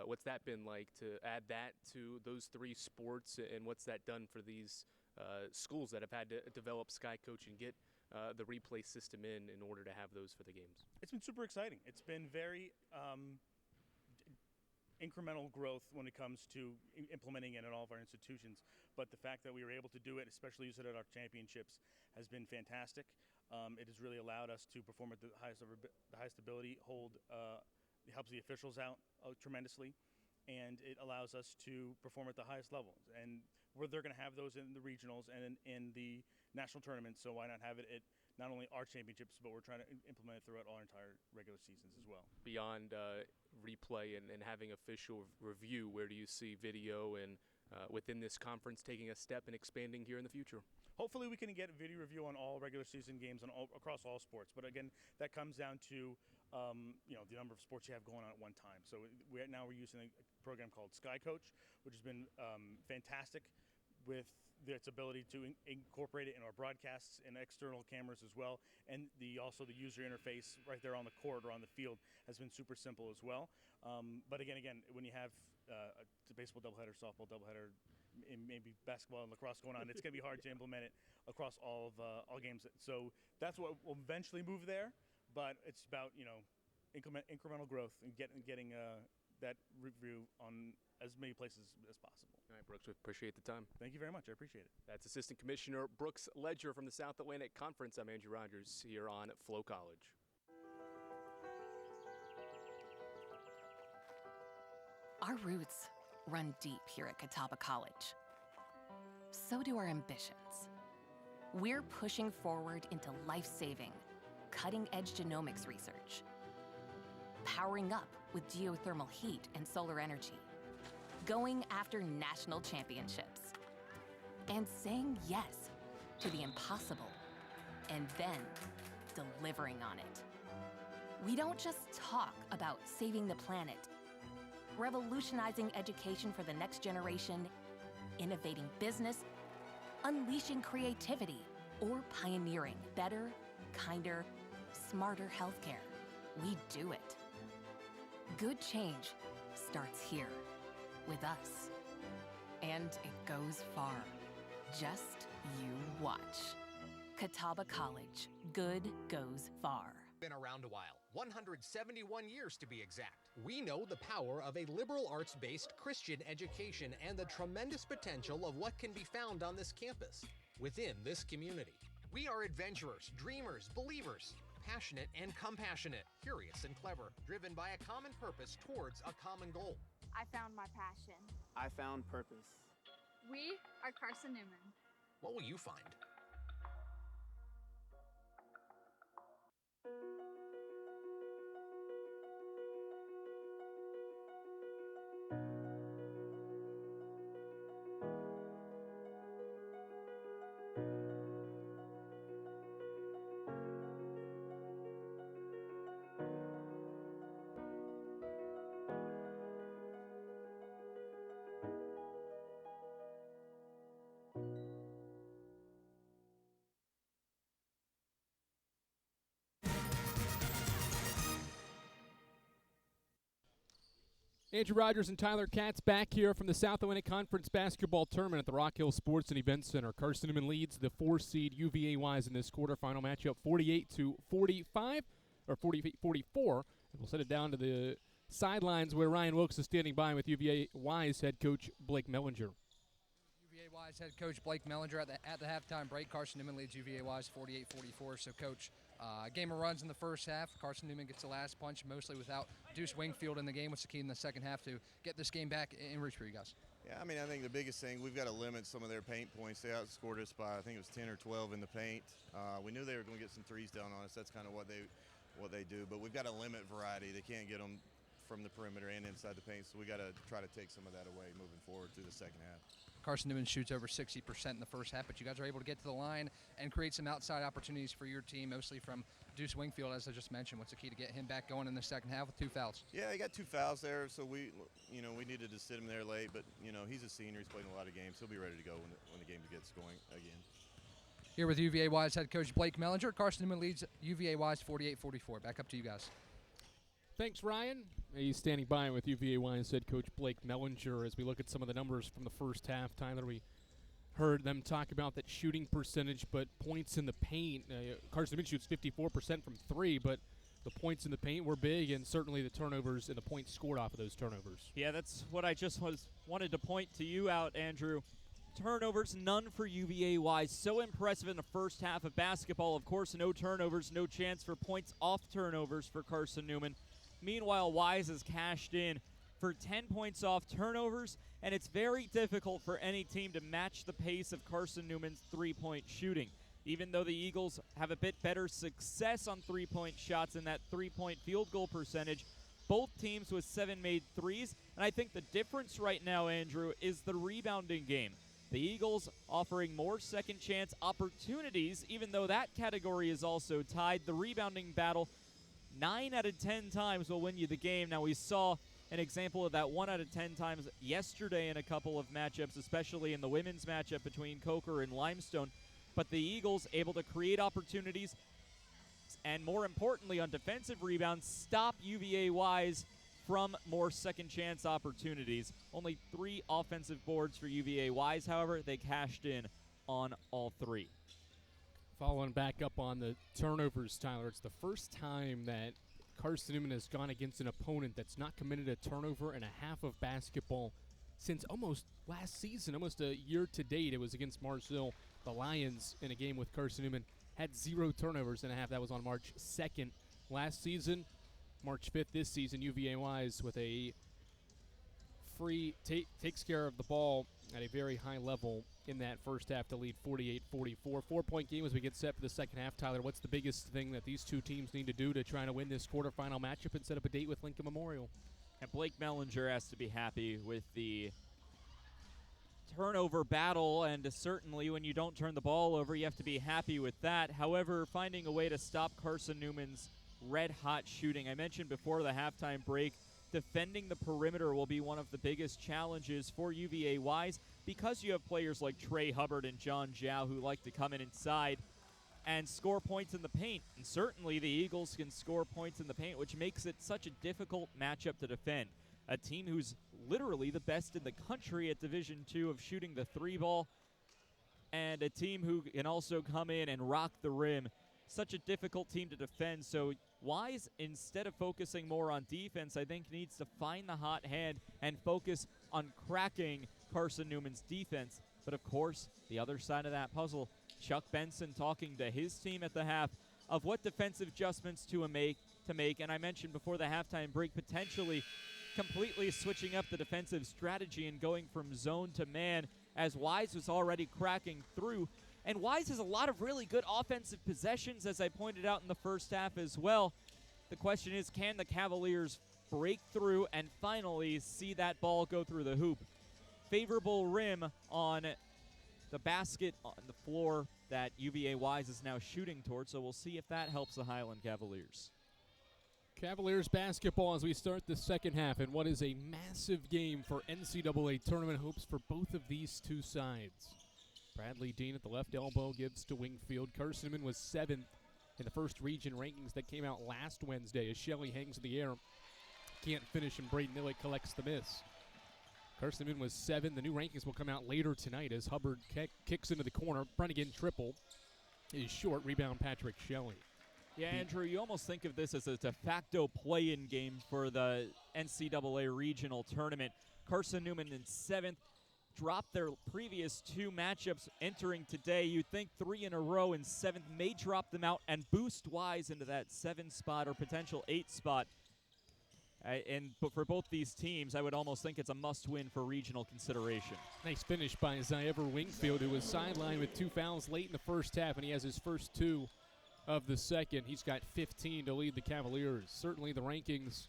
What's that been like to add that to those 3 sports, and what's that done for these schools that have had to develop Sky Coach and get the replay system in order to have those for the games? It's been super exciting. It's been very incremental growth when it comes to implementing it in all of our institutions. But the fact that we were able to do it, especially use it at our championships, has been fantastic. It has really allowed us to perform at the highest ability, it helps the officials out tremendously, and it allows us to perform at the highest levels. And they're going to have those in the regionals and in the national tournaments, so why not have it at not only our championships, but we're trying to implement it throughout our entire regular seasons as well. Beyond replay and having official review, where do you see video and within this conference taking a step and expanding here in the future? Hopefully we can get video review on all regular season games across all sports. But again, that comes down to the number of sports you have going on at one time. So we're using a program called Sky Coach, which has been fantastic with its ability to incorporate it in our broadcasts and external cameras as well. And also the user interface right there on the court or on the field has been super simple as well. But again, when you have a baseball doubleheader, softball doubleheader, and maybe basketball and lacrosse going on, it's going to be hard to implement it across all games. So that's what will eventually move there. But it's about incremental growth and getting that review on as many places as possible. All right, Brooks, we appreciate the time. Thank you very much. I appreciate it. That's Assistant Commissioner Brooks Ledger from the South Atlantic Conference. I'm Andrew Rogers here on Flow College. Our roots run deep here at Catawba College. So do our ambitions. We're pushing forward into life-saving, cutting-edge genomics research, powering up with geothermal heat and solar energy, going after national championships, and saying yes to the impossible, and then delivering on it. We don't just talk about saving the planet, revolutionizing education for the next generation, innovating business, unleashing creativity, or pioneering better, kinder, smarter healthcare. We do it. Good change starts here with us. And it goes far. Just you watch. Catawba College. Good goes far. Been around a while, 171 years to be exact. We know the power of a liberal arts-based Christian education and the tremendous potential of what can be found on this campus, within this community. We are adventurers, dreamers, believers, passionate and compassionate, curious and clever, driven by a common purpose towards a common goal. I found my passion. I found purpose. We are Carson-Newman. What will you find? Andrew Rogers and Tyler Katz back here from the South Atlantic Conference basketball tournament at the Rock Hill Sports and Event Center. Carson-Newman leads the 4-seed UVA Wise in this quarterfinal matchup 48-45, or 48-44. And we'll set it down to the sidelines where Ryan Wilkes is standing by with UVA Wise head coach Blake Mellinger. UVA Wise head coach Blake Mellinger at the halftime break. Carson-Newman leads UVA Wise 48-44. So, Coach, game of runs in the first half. Carson-Newman gets the last punch, mostly without Deuce Wingfield in the game. What's the key in the second half to get this game back in reach for you guys? Yeah, I mean, I think the biggest thing, we've got to limit some of their paint points. They outscored us by, I think it was 10 or 12 in the paint. We knew they were going to get some threes down on us. That's kind of what they do. But we've got to limit variety. They can't get them from the perimeter and inside the paint, so we got to try to take some of that away moving forward through the second half. Carson-Newman shoots over 60% in the first half, but you guys are able to get to the line and create some outside opportunities for your team, mostly from Deuce Wingfield, as I just mentioned. What's the key to get him back going in the second half with 2 fouls? Yeah, he got 2 fouls there, so we needed to sit him there late, but, he's a senior. He's played in a lot of games. He'll be ready to go when the game gets going again. Here with UVA Wise head coach Blake Mellinger. Carson-Newman leads UVA Wise 48-44. Back up to you guys. Thanks, Ryan. He's standing by with UVA Wise head coach Blake Mellinger as we look at some of the numbers from the first half. Tyler, we heard them talk about that shooting percentage, but points in the paint. Carson-Newman shoots 54% from three, but the points in the paint were big, and certainly the turnovers and the points scored off of those turnovers. Yeah, that's what I just wanted to point to you out, Andrew. Turnovers, none for UVA Wise. So impressive in the first half of basketball. Of course, no turnovers, no chance for points off turnovers for Carson-Newman. Meanwhile, Wise has cashed in for 10 points off turnovers, and it's very difficult for any team to match the pace of Carson-Newman's three-point shooting. Even though the Eagles have a bit better success on three-point shots in that three-point field goal percentage, both teams with 7 made threes, and I think the difference right now, Andrew, is the rebounding game. The Eagles offering more second chance opportunities, even though that category is also tied. The rebounding battle, 9 out of 10 times will win you the game. Now, we saw an example of that 1 out of 10 times yesterday in a couple of matchups, especially in the women's matchup between Coker and Limestone. But the Eagles able to create opportunities and, more importantly, on defensive rebounds, stop UVA Wise from more second chance opportunities. Only 3 offensive boards for UVA Wise, however, they cashed in on all 3. Following back up on the turnovers, Tyler, it's the first time that Carson-Newman has gone against an opponent that's not committed a turnover in a half of basketball since almost last season, almost a year to date. It was against Marshall. The Lions, in a game with Carson-Newman, had 0 turnovers in a half. That was on March 2nd last season. March 5th this season, UVA Wise with a free takes care of the ball at a very high level in that first half to lead 48-44. 4-point game as we get set for the second half. Tyler, what's the biggest thing that these two teams need to do to try to win this quarterfinal matchup and set up a date with Lincoln Memorial? And Blake Mellinger has to be happy with the turnover battle, and certainly when you don't turn the ball over, you have to be happy with that. However, finding a way to stop Carson-Newman's red-hot shooting. I mentioned before the halftime break, defending the perimeter will be one of the biggest challenges for UVA Wise because you have players like Trey Hubbard and John Zhao who like to come in inside and score points in the paint. And certainly the Eagles can score points in the paint, which makes it such a difficult matchup to defend. A team who's literally the best in the country at Division II of shooting the 3-ball, and a team who can also come in and rock the rim. Such a difficult team to defend. So Wise, instead of focusing more on defense, I think needs to find the hot hand and focus on cracking Carson-Newman's defense. But of course, the other side of that puzzle, Chuck Benson talking to his team at the half of what defensive adjustments to make. And I mentioned before the halftime break, potentially completely switching up the defensive strategy and going from zone to man, as Wise was already cracking through. And Wise has a lot of really good offensive possessions, as I pointed out in the first half as well. The question is, can the Cavaliers break through and finally see that ball go through the hoop? Favorable rim on the basket on the floor that UVA Wise is now shooting towards, so we'll see if that helps the Highland Cavaliers. Cavaliers basketball as we start the second half, and what is a massive game for NCAA tournament hopes for both of these two sides. Bradley Dean at the left elbow gives to Wingfield. Carson-Newman was 7th in the first region rankings that came out last Wednesday as Shelley hangs in the air. Can't finish, and Braden Illick collects the miss. Carson-Newman was 7. The new rankings will come out later tonight as Hubbard kicks into the corner. Brennigan triple is short. Rebound Patrick Shelley. Yeah, Andrew, you almost think of this as a de facto play-in game for the NCAA regional tournament. Carson-Newman in 7th. Dropped their previous 2 matchups entering today. You'd think 3 in a row in 7th may drop them out and boost Wise into that 7 spot or potential 8 spot. But for both these teams, I would almost think it's a must-win for regional consideration. Nice finish by Ziever Wingfield, who was sidelined with 2 fouls late in the first half, and he has his first 2 of the second. He's got 15 to lead the Cavaliers. Certainly the rankings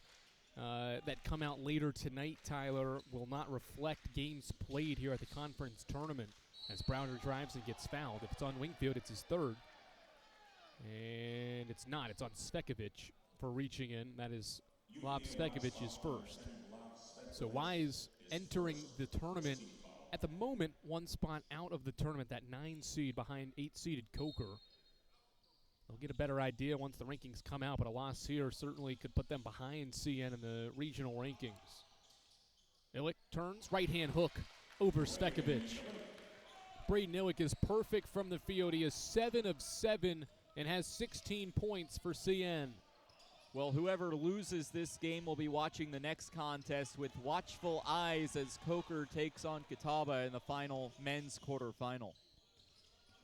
that come out later tonight, Tyler, will not reflect games played here at the conference tournament as Browder drives and gets fouled. If it's on Wingfield, it's his 3rd. And it's not. It's on Svekovic for reaching in. That is Lob Svekovic's first. So Wise entering the tournament at the moment 1 spot out of the tournament, that 9 seed behind 8-seeded Coker. They'll get a better idea once the rankings come out, but a loss here certainly could put them behind CN in the regional rankings. Illick turns, right-hand hook over Svekovic. Braden Illick is perfect from the field. He is 7 of 7 and has 16 points for CN. Well, whoever loses this game will be watching the next contest with watchful eyes as Coker takes on Catawba in the final men's quarterfinal.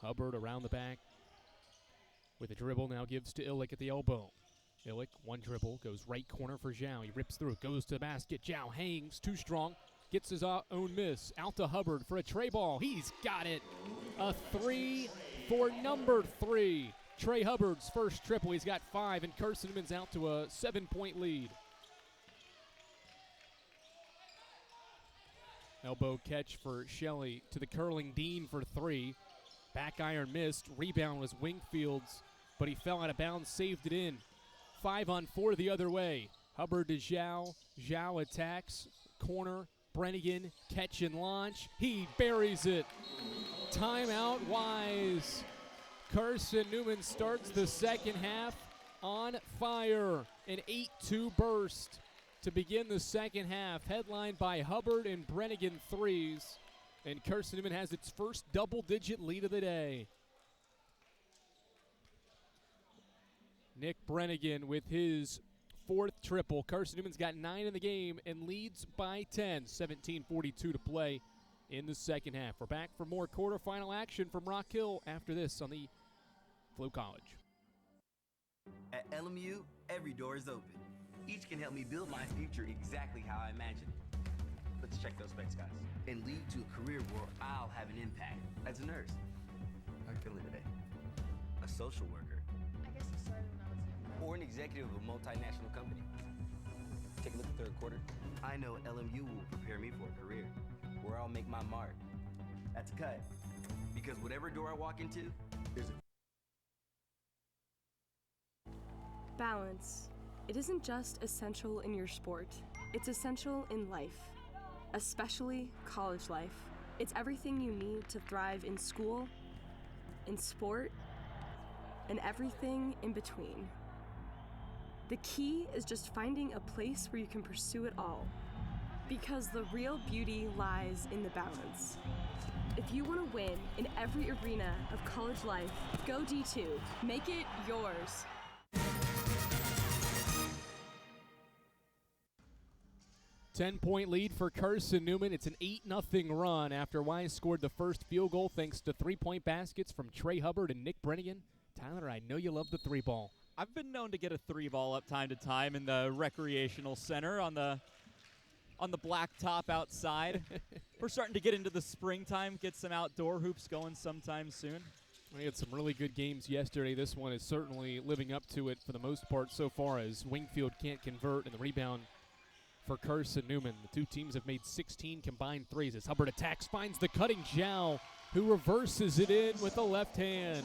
Hubbard around the back with a dribble, now gives to Illick at the elbow. Illick, one dribble, goes right corner for Zhao. He rips through, goes to the basket. Zhao hangs, too strong, gets his own miss. Out to Hubbard for a tray ball. He's got it. A 3 for number 3. Trey Hubbard's first triple. He's got 5, and Carson-Newman's out to a 7-point lead. Elbow catch for Shelley to the curling Dean for 3. Back iron missed. Rebound was Wingfield's, but he fell out of bounds, saved it in. 5 on 4 the other way. Hubbard to Zhao. Zhao attacks. Corner. Brennigan, catch and launch. He buries it. Timeout Wise. Carson-Newman starts the second half on fire. An 8-2 burst to begin the second half, headlined by Hubbard and Brennigan threes. And Carson-Newman has its first double-digit lead of the day. Nick Brennigan with his 4th triple. Carson-Newman's got 9 in the game and leads by 10. 17:42 to play in the second half. We're back for more quarterfinal action from Rock Hill after this on the Flow College. At LMU, every door is open. Each can help me build my future exactly how I imagine it. Let's check those specs, guys. And lead to a career where I'll have an impact. As a nurse. How are you feeling today? A social worker. I guess I started when I was young. Or an executive of a multinational company. Take a look at the third quarter. I know LMU will prepare me for a career where I'll make my mark. That's a cut. Because whatever door I walk into, there's a balance. It isn't just essential in your sport, it's essential in life, especially college life. It's everything you need to thrive in school, in sport, and everything in between. The key is just finding a place where you can pursue it all, because the real beauty lies in the balance. If you want to win in every arena of college life, go D2. Make it yours. 10-point lead for Carson-Newman. It's an 8-0 run after Wise scored the first field goal thanks to 3-point baskets from Trey Hubbard and Nick Brennigan. Tyler, I know you love the 3-ball. I've been known to get a 3-ball up time to time in the recreational center on the blacktop outside. We're starting to get into the springtime, get some outdoor hoops going sometime soon. We had some really good games yesterday. This one is certainly living up to it for the most part so far, as Wingfield can't convert, and the rebound for Carson-Newman. The two teams have made 16 combined threes as Hubbard attacks, finds the cutting Zhao, who reverses it in with the left hand.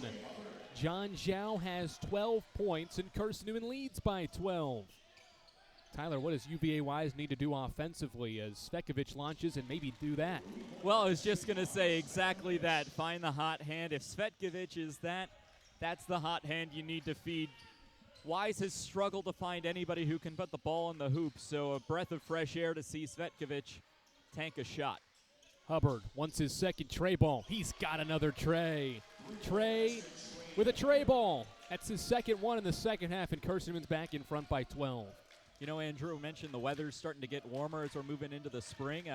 John Zhao has 12 points, and Carson-Newman leads by 12. Tyler, what does UVA Wise need to do offensively as Svekovic launches and maybe do that? Well, I was just going to say exactly that. Find the hot hand. If Svekovic is that's the hot hand you need to feed. Wise has struggled to find anybody who can put the ball in the hoop, so a breath of fresh air to see Svekovic tank a shot. Hubbard wants his second tray ball. He's got another tray. Trey with a tray ball. That's his second one in the second half, and Carson-Newman's back in front by 12. You know, Andrew mentioned the weather's starting to get warmer as we're moving into the spring.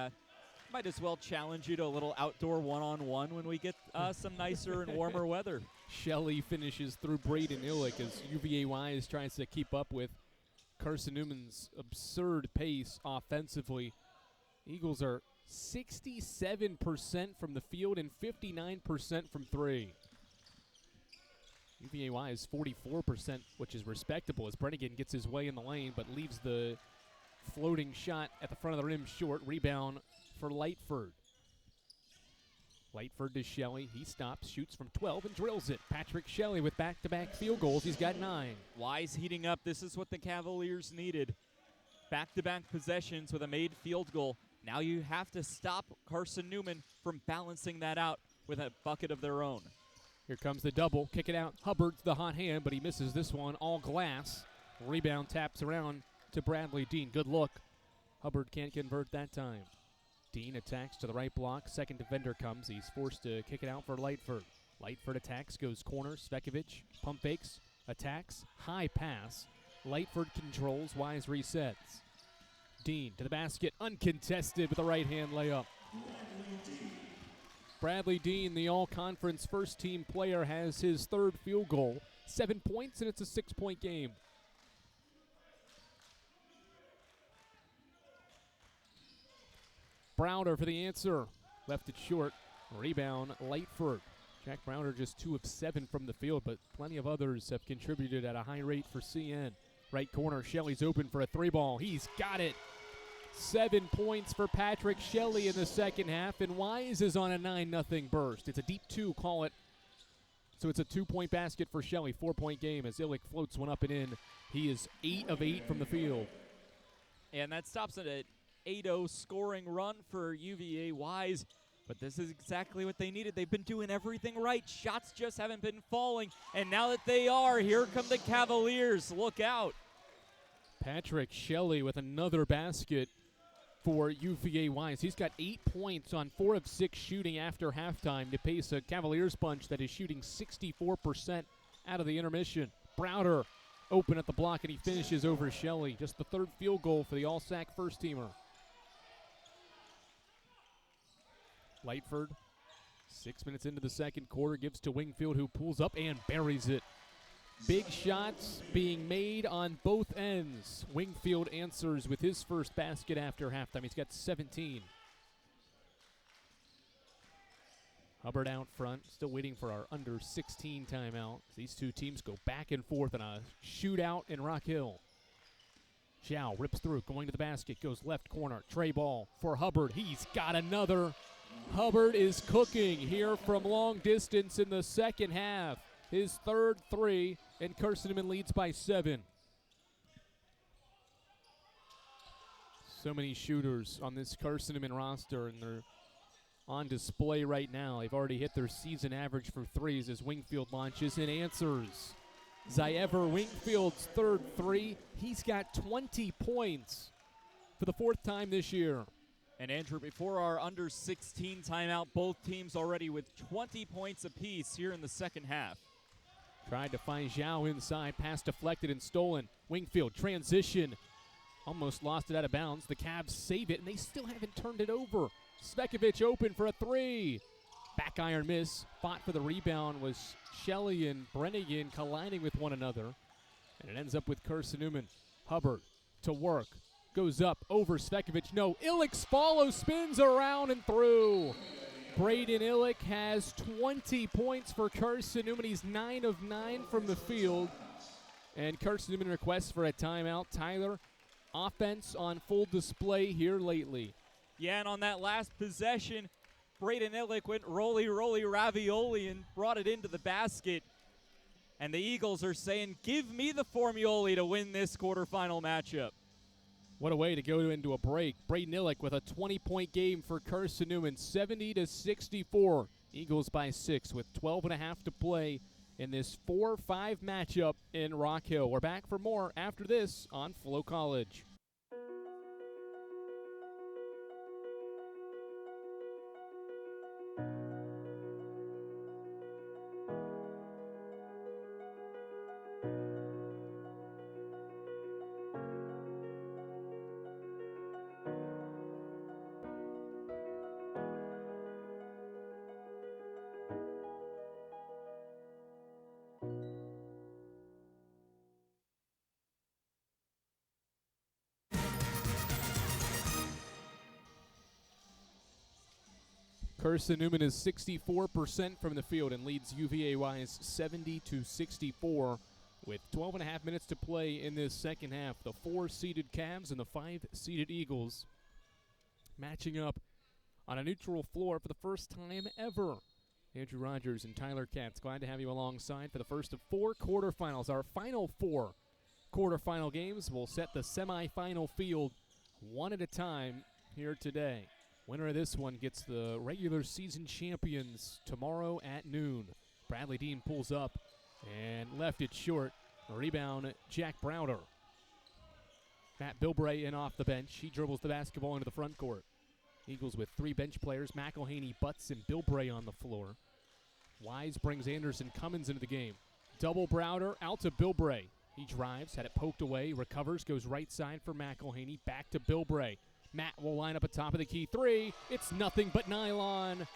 Might as well challenge you to a little outdoor one-on-one when we get some nicer and warmer weather. Shelley finishes through Braden Illick as UVA Wise tries to keep up with Carson-Newman's absurd pace offensively. Eagles are 67% from the field and 59% from three. UVA Wise 44%, which is respectable as Brennigan gets his way in the lane but leaves the floating shot at the front of the rim short. Rebound for Lightford. Lightford to Shelley. He stops, shoots from 12, and drills it. Patrick Shelley with back-to-back field goals. He's got 9. Wise heating up. This is what the Cavaliers needed. Back-to-back possessions with a made field goal. Now you have to stop Carson-Newman from balancing that out with a bucket of their own. Here comes the double. Kick it out. Hubbard's the hot hand, but he misses this one. All glass. Rebound taps around to Bradley Dean. Good look. Hubbard can't convert that time. Dean attacks to the right block. Second defender comes. He's forced to kick it out for Lightford. Lightford attacks, goes corner. Svekovic pump fakes, attacks, high pass. Lightford controls, Wise resets. Dean to the basket, uncontested with a right-hand layup. Bradley Dean, the all-conference first-team player, has his third field goal. 7 points, and it's a 6-point game. Browder for the answer. Left it short. Rebound, Lightford. Jack Browder just 2 of 7 from the field, but plenty of others have contributed at a high rate for CN. Right corner, Shelley's open for a 3-ball. He's got it. 7 points for Patrick Shelley in the second half, and Wise is on a 9-0 burst. It's a deep 2, call it. So it's a 2-point basket for Shelley. 4-point game as Illick floats one up and in. He is 8 of 8 from the field. And that stops at an 8-0 scoring run for UVA Wise. But this is exactly what they needed. They've been doing everything right. Shots just haven't been falling. And now that they are, here come the Cavaliers. Look out. Patrick Shelley with another basket for UVA Wise. He's got 8 points on 4 of 6 shooting after halftime to pace a Cavaliers bunch that is shooting 64% out of the intermission. Browder open at the block, and he finishes over Shelley. Just the third field goal for the All-SAC first-teamer. Lightford, 6 minutes into the second quarter, gives to Wingfield, who pulls up and buries it. Big shots being made on both ends. Wingfield answers with his first basket after halftime. He's got 17. Hubbard out front, still waiting for our under 16 timeout. These two teams go back and forth in a shootout in Rock Hill. Zhao rips through, going to the basket, goes left corner. Trey ball for Hubbard. He's got another. Hubbard is cooking here from long distance in the second half. His third 3, and Carson-Newman leads by 7. So many shooters on this Carson-Newman roster, and they're on display right now. They've already hit their season average for threes as Wingfield launches and answers. Zyever Wingfield's third 3. He's got 20 points for the 4th time this year. And Andrew, before our under 16 timeout, both teams already with 20 points apiece here in the second half. Tried to find Zhao inside, pass deflected and stolen. Wingfield transition, almost lost it out of bounds. The Cavs save it, and they still haven't turned it over. Svekovic open for a 3. Back iron miss. Fought for the rebound was Shelley and Brennigan colliding with one another. And it ends up with Carson-Newman. Hubbard to work. Goes up over Svekovic. No, Illick's follow spins around and through. Braden Illick has 20 points for Carson-Newman. He's 9 of 9 from the field. And Carson-Newman requests for a timeout. Tyler, offense on full display here lately. Yeah, and on that last possession, Braden Illick went roly ravioli and brought it into the basket. And the Eagles are saying, give me the formuoli to win this quarterfinal matchup. What a way to go into a break. Braden Illick with a 20-point game for Carson-Newman, 70-64. Eagles by 6 with 12.5 to play in this 4-5 matchup in Rock Hill. We're back for more after this on Flow College. Carson-Newman is 64% from the field and leads UVA Wise 70-64 with 12.5 minutes to play in this second half. The 4-seeded Cavs and the 5-seeded Eagles matching up on a neutral floor for the first time ever. Andrew Rogers and Tyler Katz, glad to have you alongside for the first of 4 quarterfinals. Our final 4 quarterfinal games will set the semifinal field one at a time here today. Winner of this one gets the regular season champions tomorrow at noon. Bradley Dean pulls up and left it short. Rebound, Jack Browder. Matt Bilbray in off the bench. He dribbles the basketball into the front court. Eagles with 3 bench players, McElhaney, Butts, and Bilbray on the floor. Wise brings Anderson Cummins into the game. Double Browder out to Bilbray. He drives, had it poked away, recovers, goes right side for McElhaney, back to Bilbray. Matt will line up atop of the key 3. It's nothing but nylon.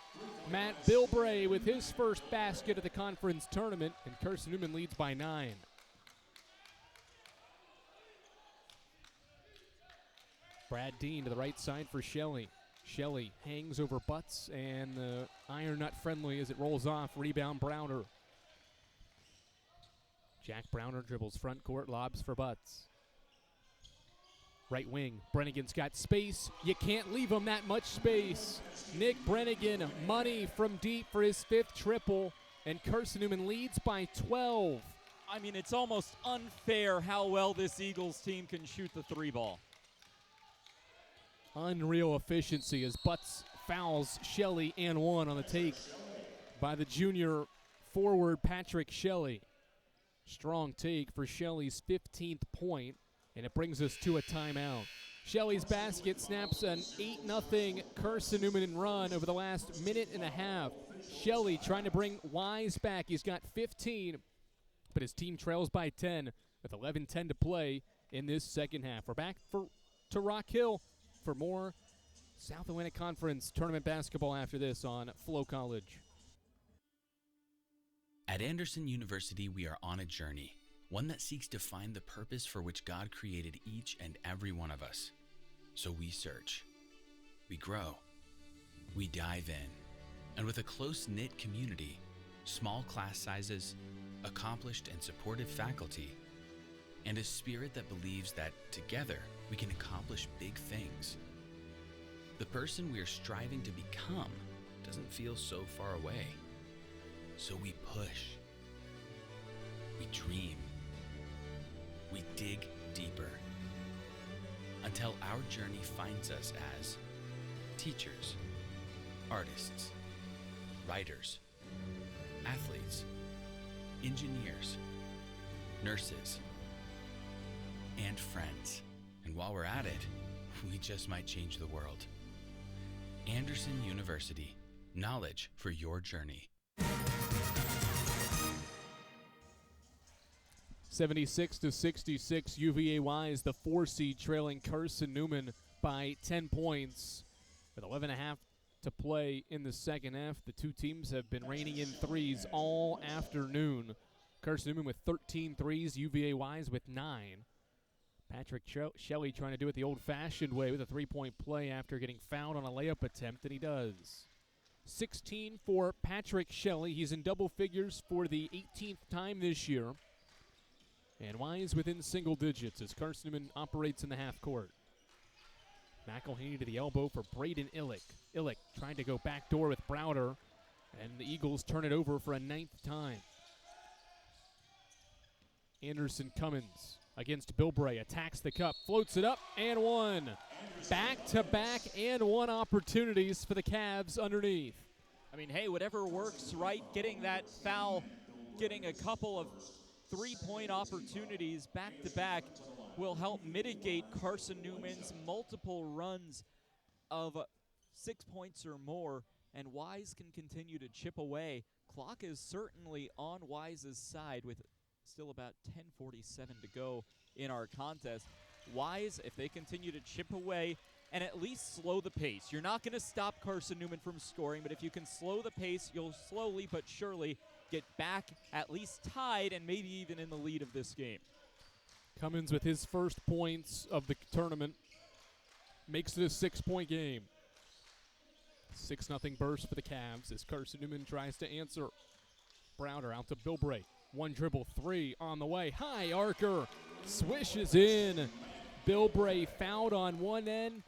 Matt Bilbray with his first basket of the conference tournament, and Carson-Newman leads by 9. Brad Dean to the right side for Shelley. Shelley hangs over Butts, and the iron not friendly as it rolls off. Rebound Browder. Jack Browder dribbles front court, lobs for Butts. Right wing, Brennigan's got space. You can't leave him that much space. Nick Brennigan, money from deep for his 5th triple, and Carson-Newman leads by 12. I mean, it's almost unfair how well this Eagles team can shoot the 3 ball. Unreal efficiency as Butts fouls Shelley and 1 on the take by the junior forward Patrick Shelley. Strong take for Shelley's 15th point, and it brings us to a timeout. Shelley's basket snaps an 8-0 Carson-Newman run over the last minute and a half. Shelley trying to bring Wise back. He's got 15, but his team trails by 10 with 11:10 to play in this second half. We're back to Rock Hill for more South Atlantic Conference tournament basketball after this on Flow College. At Anderson University, we are on a journey, one that seeks to find the purpose for which God created each and every one of us. So we search, we grow, we dive in, and with a close-knit community, small class sizes, accomplished and supportive faculty, and a spirit that believes that together we can accomplish big things. The person we are striving to become doesn't feel so far away. So we push, we dream, we dig deeper, until our journey finds us as teachers, artists, writers, athletes, engineers, nurses, and friends. And while we're at it, we just might change the world. Anderson University, knowledge for your journey. 76-66, UVA Wise, the 4 seed, trailing Carson-Newman by 10 points. With 11:30 to play in the second half, the two teams have been raining in threes all afternoon. Carson-Newman with 13 threes, UVA Wise with 9. Patrick Shelley trying to do it the old-fashioned way with a 3-point play after getting fouled on a layup attempt, and he does. 16 for Patrick Shelley. He's in double figures for the 18th time this year. And Wise within single digits as Carson-Newman operates in the half court. McElhaney to the elbow for Braden Illick. Illick trying to go backdoor with Browder, and the Eagles turn it over for a 9th time. Anderson Cummins against Bilbray, attacks the cup, floats it up, and 1. Back-to-back and 1 opportunities for the Cavs underneath. I mean, hey, whatever works, right? Getting that foul, getting a couple of 3-point opportunities back-to-back will help mitigate Carson-Newman's multiple runs of 6 points or more, and Wise can continue to chip away. Clock is certainly on Wise's side with still about 10:47 to go in our contest. Wise, if they continue to chip away and at least slow the pace. You're not going to stop Carson-Newman from scoring, but if you can slow the pace, you'll slowly but surely get back at least tied and maybe even in the lead of this game. Cummins with his first points of the tournament makes it a 6-point game. 6-0 burst for the Cavs as Carson-Newman tries to answer. Browder out to Bilbray. 1 dribble, 3 on the way. High archer swishes in. Bilbray fouled on one end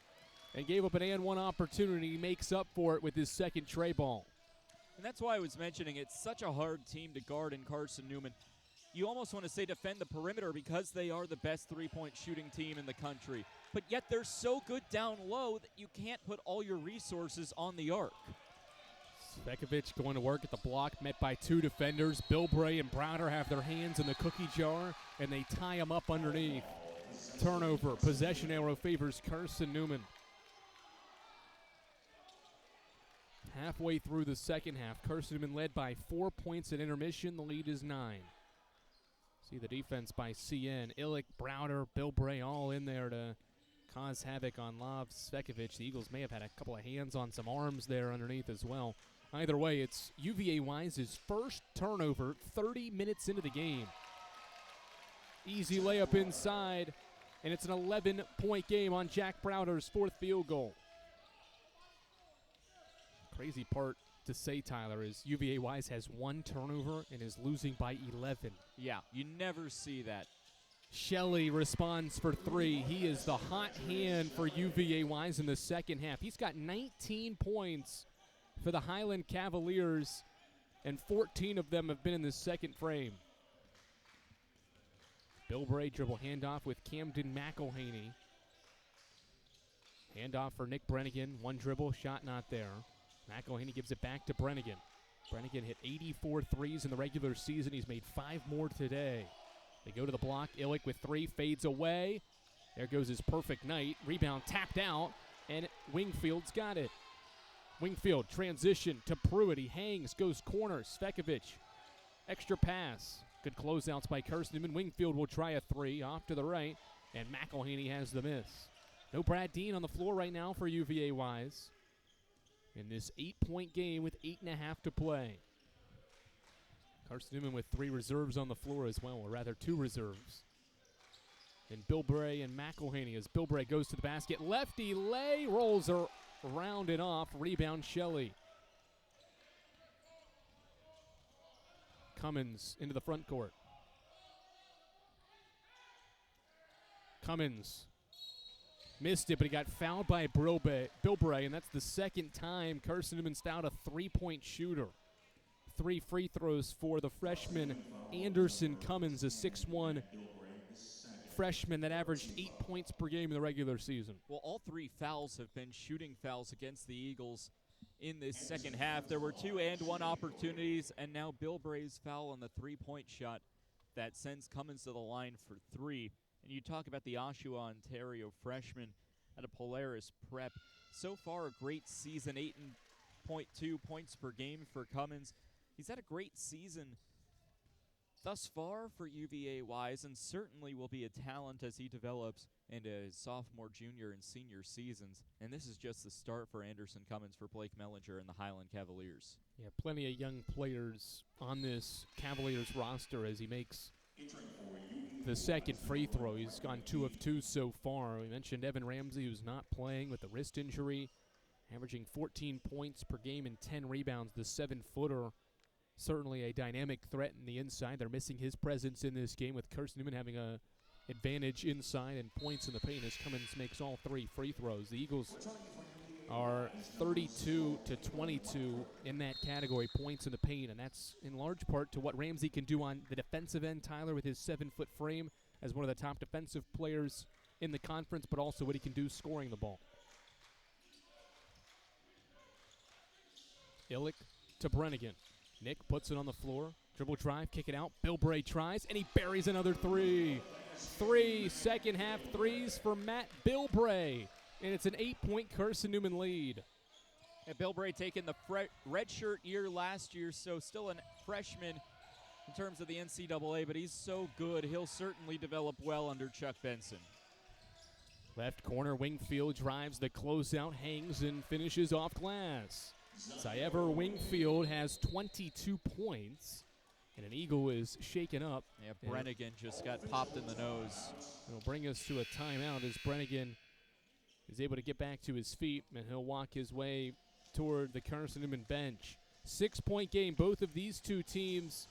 and gave up an and 1 opportunity. He makes up for it with his second tray ball. And that's why I was mentioning it's such a hard team to guard in Carson-Newman. You almost want to say defend the perimeter because they are the best 3-point shooting team in the country. But yet they're so good down low that you can't put all your resources on the arc. Svekovic going to work at the block, met by two defenders. Bilbray and Browder have their hands in the cookie jar, and they tie him up underneath. Turnover. Possession arrow favors Carson-Newman. Halfway through the second half, Carson-Newman led by 4 points at intermission. The lead is 9. See the defense by CN. Illick, Browder, Bilbray all in there to cause havoc on Lav Svekovic. The Eagles may have had a couple of hands on some arms there underneath as well. Either way, it's UVA Wise's first turnover 30 minutes into the game. Easy layup inside, and it's an 11-point game on Jack Browder's fourth field goal. Crazy part to say, Tyler, is UVA Wise has one turnover and is losing by 11. Yeah, you never see that. Shelley responds for 3. He is the hot hand for UVA Wise in the second half. He's got 19 points for the Highland Cavaliers, and 14 of them have been in the second frame. Bilbray dribble handoff with Camden McElhaney. Handoff for Nick Brennigan. One dribble, shot not there. McElhaney gives it back to Brennigan. Brennigan hit 84 threes in the regular season. He's made 5 more today. They go to the block. Illick with 3, fades away. There goes his perfect night. Rebound tapped out, and Wingfield's got it. Wingfield transition to Pruitt. He hangs, goes corner. Svekovic, extra pass. Good closeouts by Carson-Newman. Wingfield will try a 3 off to the right, and McElhaney has the miss. No Brad Dean on the floor right now for UVA Wise in this 8-point game with 8.5 to play. Carson-Newman with 3 reserves on the floor as well, or rather 2 reserves. And Bilbray and McElhaney as Bilbray goes to the basket. Lefty lay, rolls around and off. Rebound Shelley. Cummins into the front court. Cummins missed it, but he got fouled by Bilbray, and that's the second time Carson-Newman's fouled a 3-point shooter. 3 free throws for the freshman Anderson Cummins, a 6'1" freshman that averaged 8 points per game in the regular season. Well, all 3 fouls have been shooting fouls against the Eagles in this second half. There were 2 and 1 opportunities, and now Bilbray's foul on the 3-point shot that sends Cummins to the line for 3. And you talk about the Oshawa, Ontario freshman at a Polaris Prep. So far, a great season, 8.2 points per game for Cummins. He's had a great season thus far for UVA Wise, and certainly will be a talent as he develops into his sophomore, junior, and senior seasons. And this is just the start for Anderson Cummins for Blake Mellinger and the Highland Cavaliers. Yeah, plenty of young players on this Cavaliers roster as he makes the second free throw. He's gone 2 of 2 so far. We mentioned Evan Ramsey, who's not playing with the wrist injury, averaging 14 points per game and 10 rebounds. The 7-footer, certainly a dynamic threat in the inside. They're missing his presence in this game with Carson-Newman having a advantage inside and points in the paint as Cummins makes all 3 free throws. The Eagles are 32 to 22 in that category, points in the paint, and that's in large part to what Ramsey can do on the defensive end, Tyler, with his 7-foot frame as one of the top defensive players in the conference, but also what he can do scoring the ball. Illick to Brennigan. Nick puts it on the floor. Dribble drive, kick it out. Bilbray tries, and he buries another 3. 3 second-half threes for Matt Bilbray, and it's an 8-point Carson-Newman lead. And Bilbray taking the redshirt year last year, so still a freshman in terms of the NCAA, but he's so good, he'll certainly develop well under Chuck Benson. Left corner, Wingfield drives the closeout, hangs, and finishes off glass. Siever Wingfield has 22 points, and an Eagle is shaken up. Yeah, Brennigan just got popped in the nose. It'll bring us to a timeout as Brennigan is able to get back to his feet, and he'll walk his way toward the Carson-Newman bench. 6-point game, both of these two teams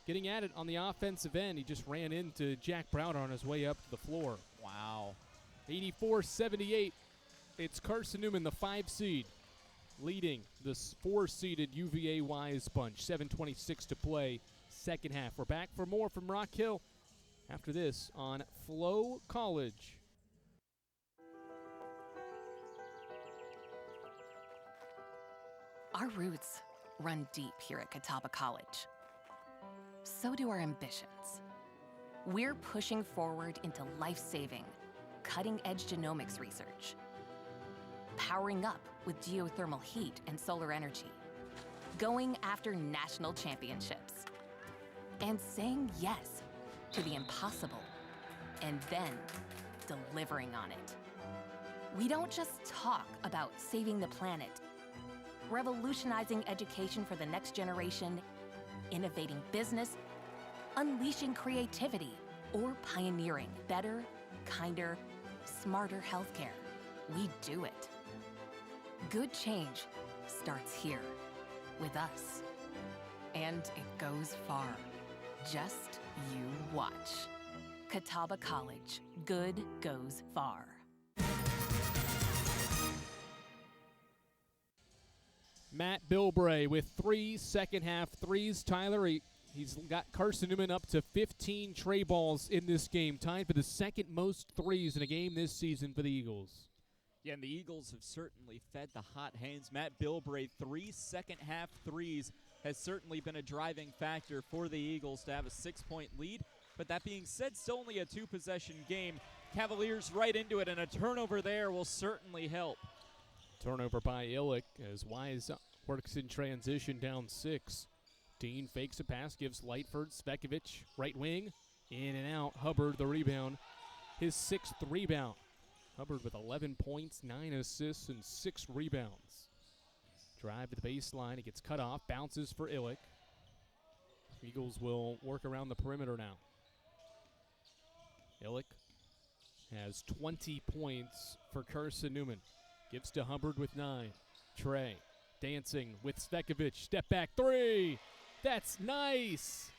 getting at it on the offensive end. He just ran into Jack Browder on his way up to the floor. Wow. 84-78. It's Carson-Newman, the 5 seed, leading the 4-seeded UVA Wise bunch. 7:26 to play, second half. We're back for more from Rock Hill after this on Flow College. Our roots run deep here at Catawba College. So do our ambitions. We're pushing forward into life-saving, cutting-edge genomics research, powering up with geothermal heat and solar energy, going after national championships, and saying yes to the impossible, and then delivering on it. We don't just talk about saving the planet, revolutionizing education for the next generation, innovating business, unleashing creativity, or pioneering better, kinder, smarter healthcare. We do it. Good change starts here, with us. And it goes far. Just you watch. Catawba College. Good goes far. Matt Bilbray with 3 second-half threes. Tyler, he's got Carson-Newman up to 15 tray balls in this game, tied for the second most threes in a game this season for the Eagles. Yeah, and the Eagles have certainly fed the hot hands. Matt Bilbray, 3 second-half threes, has certainly been a driving factor for the Eagles to have a 6-point lead. But that being said, still only a 2-possession game. Cavaliers right into it, and a turnover there will certainly help. Turnover by Illick as Wise works in transition down 6. Dean fakes a pass, gives Lightford, Svekovic, right wing, in and out. Hubbard, the rebound, his 6th rebound. Hubbard with 11 points, 9 assists, and 6 rebounds. Drive to the baseline, it gets cut off, bounces for Illick. Eagles will work around the perimeter now. Illick has 20 points for Carson-Newman. Gives to Hubbard with 9. Trey dancing with Svekovic. Step back 3. That's nice.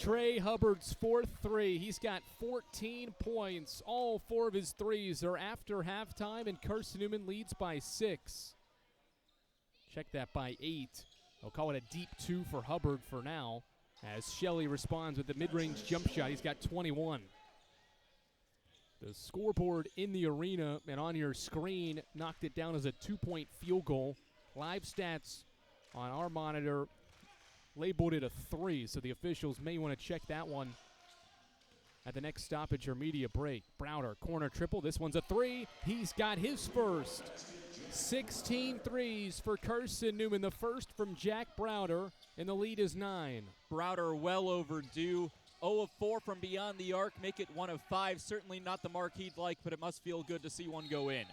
Trey Hubbard's 4th 3. He's got 14 points. All 4 of his threes are after halftime, and Carson-Newman leads by 6. Check that by 8. They'll call it a deep 2 for Hubbard for now, as Shelley responds with the mid-range jump shot. He's got 21. The scoreboard in the arena and on your screen knocked it down as a 2-point field goal. Live stats on our monitor labeled it a 3, so the officials may want to check that one at the next stoppage or media break. Browder, corner triple. This one's a 3. He's got his first. 16 threes for Carson-Newman, the first from Jack Browder, and the lead is 9. Browder well overdue. 0 of 4 from beyond the arc, make it 1 of 5. Certainly not the mark he'd like, but it must feel good to see one go in.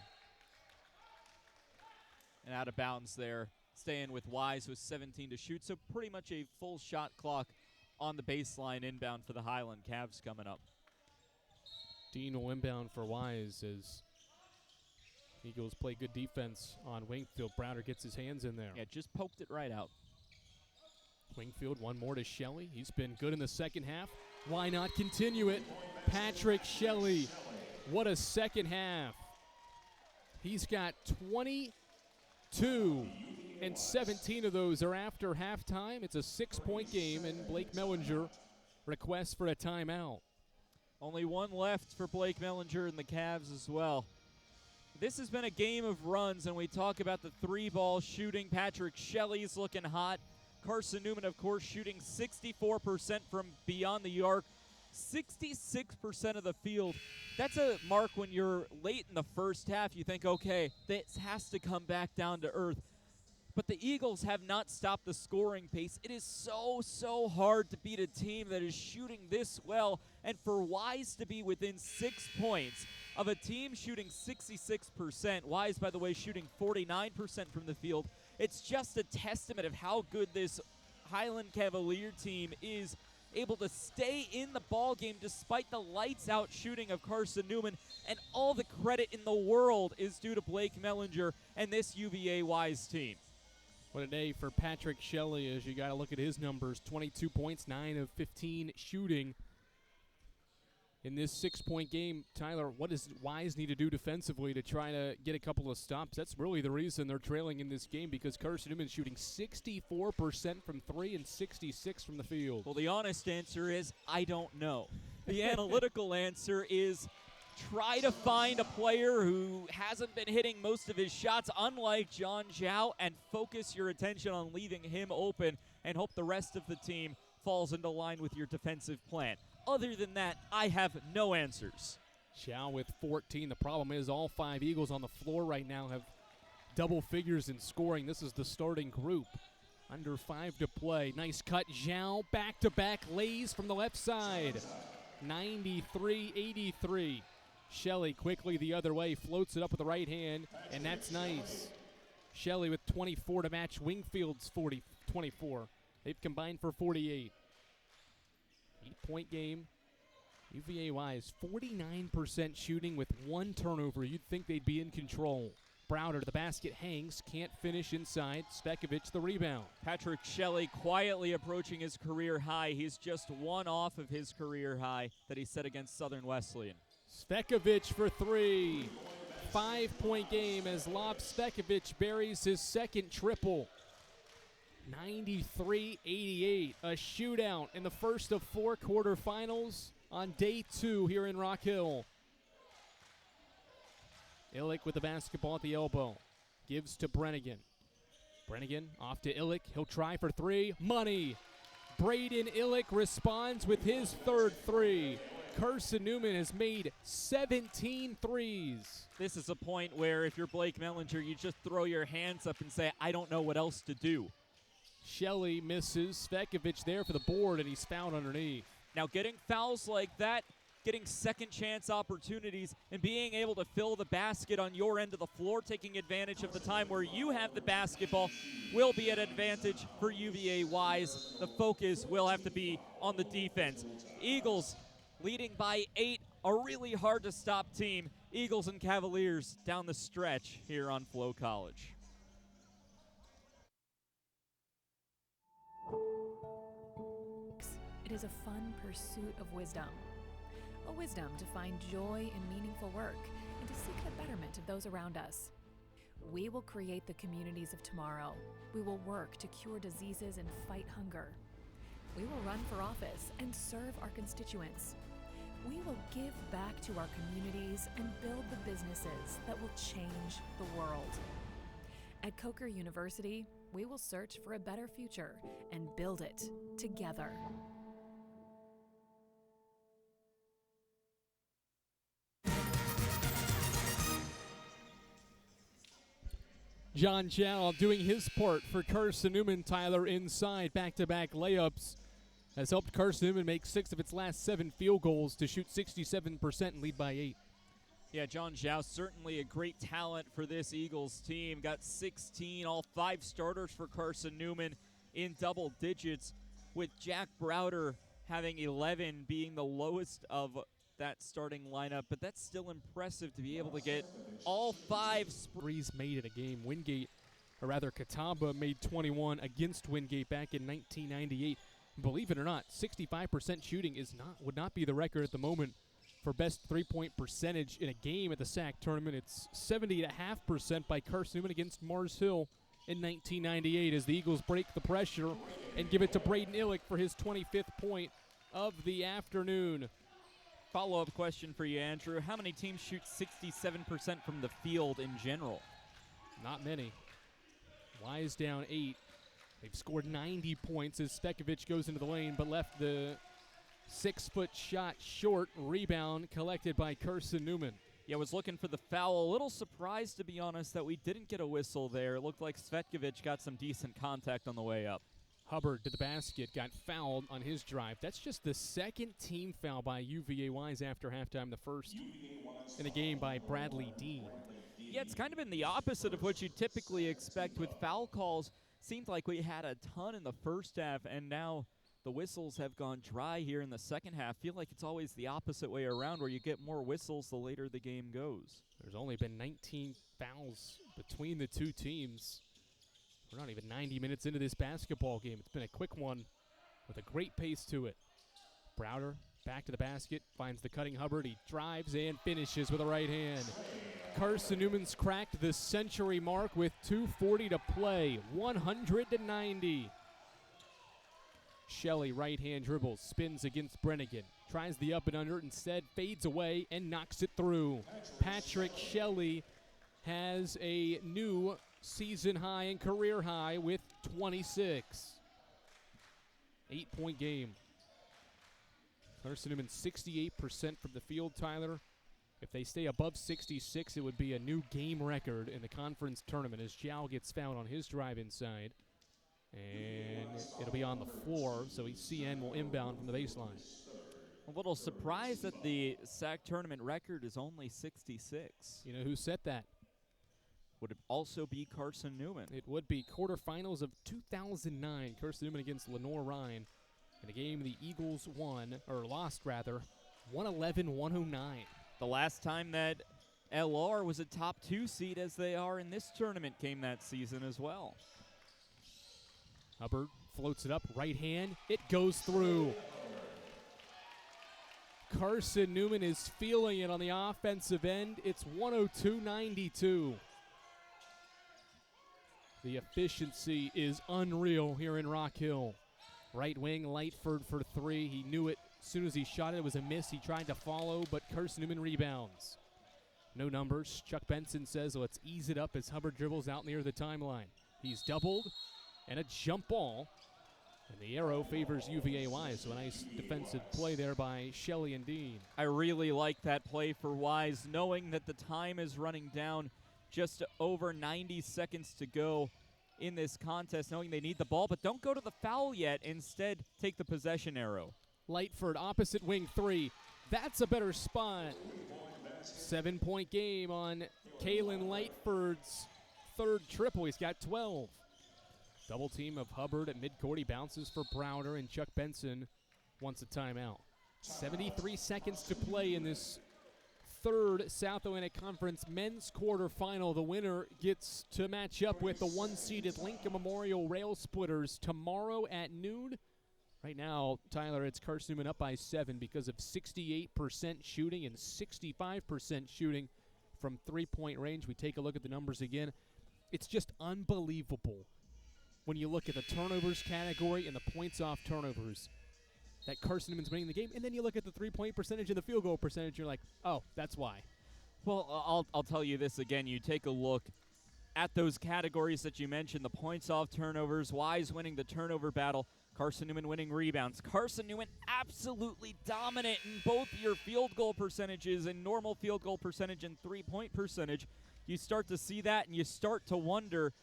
And out of bounds there, staying with Wise with 17 to shoot, so pretty much a full shot clock on the baseline inbound for the Highland Cavs coming up. Dean will inbound for Wise as Eagles play good defense on Wingfield. Browder gets his hands in there. Yeah, just poked it right out. Wingfield, one more to Shelley. He's been good in the second half. Why not continue it? Patrick Shelley, what a second half. He's got 22, and 17 of those are after halftime. It's a 6-point game, and Blake Mellinger requests for a timeout. Only one left for Blake Mellinger and the Cavs as well. This has been a game of runs, and we talk about the 3-ball shooting. Patrick Shelley's looking hot. Carson-Newman, of course, shooting 64% from beyond the arc, 66% of the field. That's a mark when you're late in the first half. You think, okay, this has to come back down to earth. But the Eagles have not stopped the scoring pace. It is so hard to beat a team that is shooting this well, and for Wise to be within 6 points of a team shooting 66%. Wise, by the way, shooting 49% from the field. It's just a testament of how good this Highland Cavalier team is able to stay in the ball game despite the lights-out shooting of Carson-Newman, and all the credit in the world is due to Blake Mellinger and this UVA Wise team. What a day for Patrick Shelley, as you got to look at his numbers. 22 points, 9 of 15 shooting in this 6-point game. Tyler, what does Wise need to do defensively to try to get a couple of stops? That's really the reason they're trailing in this game, because Carson-Newman is shooting 64% from 3 and 66 from the field. Well, the honest answer is I don't know. The analytical answer is try to find a player who hasn't been hitting most of his shots, unlike John Zhao, and focus your attention on leaving him open and hope the rest of the team falls into line with your defensive plan. Other than that, I have no answers. Zhao with 14. The problem is all 5 Eagles on the floor right now have double figures in scoring. This is the starting group. Under 5 to play. Nice cut. Zhao back-to-back lays from the left side. 93-83. Shelley quickly the other way, floats it up with the right hand, and that's nice. Shelley with 24 to match Wingfield's 24. They've combined for 48. 8-point game. UVA wise, 49% shooting with 1 turnover. You'd think they'd be in control. Browder to the basket, hangs, can't finish inside. Spekovic the rebound. Patrick Shelley quietly approaching his career high. He's just 1 off of his career high that he set against Southern Wesleyan. Spekovic for 3. 5-point game as Lob Spekovic buries his second triple. 93-88. A shootout in the first of 4 quarterfinals on day 2 here in Rock Hill. Illick with the basketball at the elbow. Gives to Brennigan. Brennigan off to Illick. He'll try for 3. Money. Braden Illick responds with his 3rd 3. Carson-Newman has made 17 threes. This is a point where if you're Blake Mellinger, you just throw your hands up and say, I don't know what else to do. Shelley misses. Spekovic there for the board, and he's fouled underneath. Now getting fouls like that, getting second chance opportunities, and being able to fill the basket on your end of the floor, taking advantage of the time where you have the basketball, will be an advantage for UVA-wise. The focus will have to be on the defense. Eagles leading by 8, a really hard to stop team. Eagles and Cavaliers down the stretch here on Flow College. It is a fun pursuit of wisdom. A wisdom to find joy in meaningful work and to seek the betterment of those around us. We will create the communities of tomorrow. We will work to cure diseases and fight hunger. We will run for office and serve our constituents. We will give back to our communities and build the businesses that will change the world. At Coker University, we will search for a better future and build it together. John Zhao doing his part for Carson-Newman. Tyler inside, back-to-back layups has helped Carson-Newman make 6 of its last 7 field goals to shoot 67% and lead by 8. Yeah, John Zhao, certainly a great talent for this Eagles team. Got 16, all 5 starters for Carson-Newman in double digits, with Jack Browder having 11 being the lowest of that starting lineup, but that's still impressive to be able to get all 5 sprees made in a game. Wingate, or rather Catawba, made 21 against Wingate back in 1998. Believe it or not, 65% shooting would not be the record at the moment for best 3-point percentage in a game at the SAC tournament. It's 70.5% by Carson-Newman against Mars Hill in 1998 as the Eagles break the pressure and give it to Braden Illick for his 25th point of the afternoon. Follow-up question for you, Andrew. How many teams shoot 67% from the field in general? Not many. Wise down 8. They've scored 90 points as Spekovic goes into the lane, but left the 6-foot shot short. Rebound collected by Carson-Newman. Yeah, was looking for the foul. A little surprised, to be honest, that we didn't get a whistle there. It looked like Svetkovic got some decent contact on the way up. Hubbard to the basket, got fouled on his drive. That's just the second team foul by UVA-wise after halftime, the first in the game by Bradley Dean. Yeah, it's kind of been the opposite of what you typically expect with foul calls. Seemed like we had a ton in the first half, and now the whistles have gone dry here in the second half. Feel like it's always the opposite way around, where you get more whistles the later the game goes. There's only been 19 fouls between the two teams. We're not even 90 minutes into this basketball game. It's been a quick one with a great pace to it. Browder back to the basket, finds the cutting Hubbard. He drives and finishes with a right hand. Carson-Newman's cracked the century mark with 2:40 to play, 100-90. Shelley, right-hand dribbles, spins against Brennigan. Tries the up and under, instead fades away and knocks it through. Patrick Shelley has a new season high and career high with 26. 8-point game. Carson-Newman 68% from the field, Tyler. If they stay above 66, it would be a new game record in the conference tournament as Zhao gets fouled on his drive inside. And it'll be on the floor, so CN will inbound from the baseline. A little surprised that the SAC tournament record is only 66. You know who set that? Would it also be Carson-Newman? It would be quarterfinals of 2009. Carson-Newman against Lenore Rhine. In a game the Eagles lost, 111-109. The last time that LR was a top 2 seed as they are in this tournament came that season as well. Hubbard floats it up, right hand. It goes through. Carson-Newman is feeling it on the offensive end. It's 102-92. The efficiency is unreal here in Rock Hill. Right wing, Lightford for 3. He knew it as soon as he shot it. It was a miss. He tried to follow, but Carson-Newman rebounds. No numbers. Chuck Benson says, let's ease it up as Hubbard dribbles out near the timeline. He's doubled, and a jump ball. And the arrow favors UVA So a nice defensive play there by Shelley and Dean. I really like that play for Wise, knowing that the time is running down, just over 90 seconds to go in this contest, knowing they need the ball, but don't go to the foul yet. Instead, take the possession arrow. Lightford, opposite wing 3. That's a better spot. 7-point game on Kalen Lightford's third triple. He's got 12. Double team of Hubbard at midcourt. He bounces for Browder, and Chuck Benson wants a timeout. 73 seconds to play in this third South Atlantic Conference men's quarterfinal. The winner gets to match up with the 1-seeded Lincoln Memorial Rail Splitters tomorrow at noon. Right now, Tyler, it's Carson-Newman up by 7 because of 68% shooting and 65% shooting from three-point range. We take a look at the numbers again. It's just unbelievable when you look at the turnovers category and the points off turnovers that Carson-Newman's winning the game, and then you look at the three-point percentage and the field goal percentage, you're like, oh, that's why. Well, I'll tell you this again. You take a look at those categories that you mentioned, the points off turnovers, Wise winning the turnover battle, Carson-Newman winning rebounds. Carson-Newman absolutely dominant in both your field goal percentages and normal field goal percentage and three-point percentage. You start to see that, and you start to wonder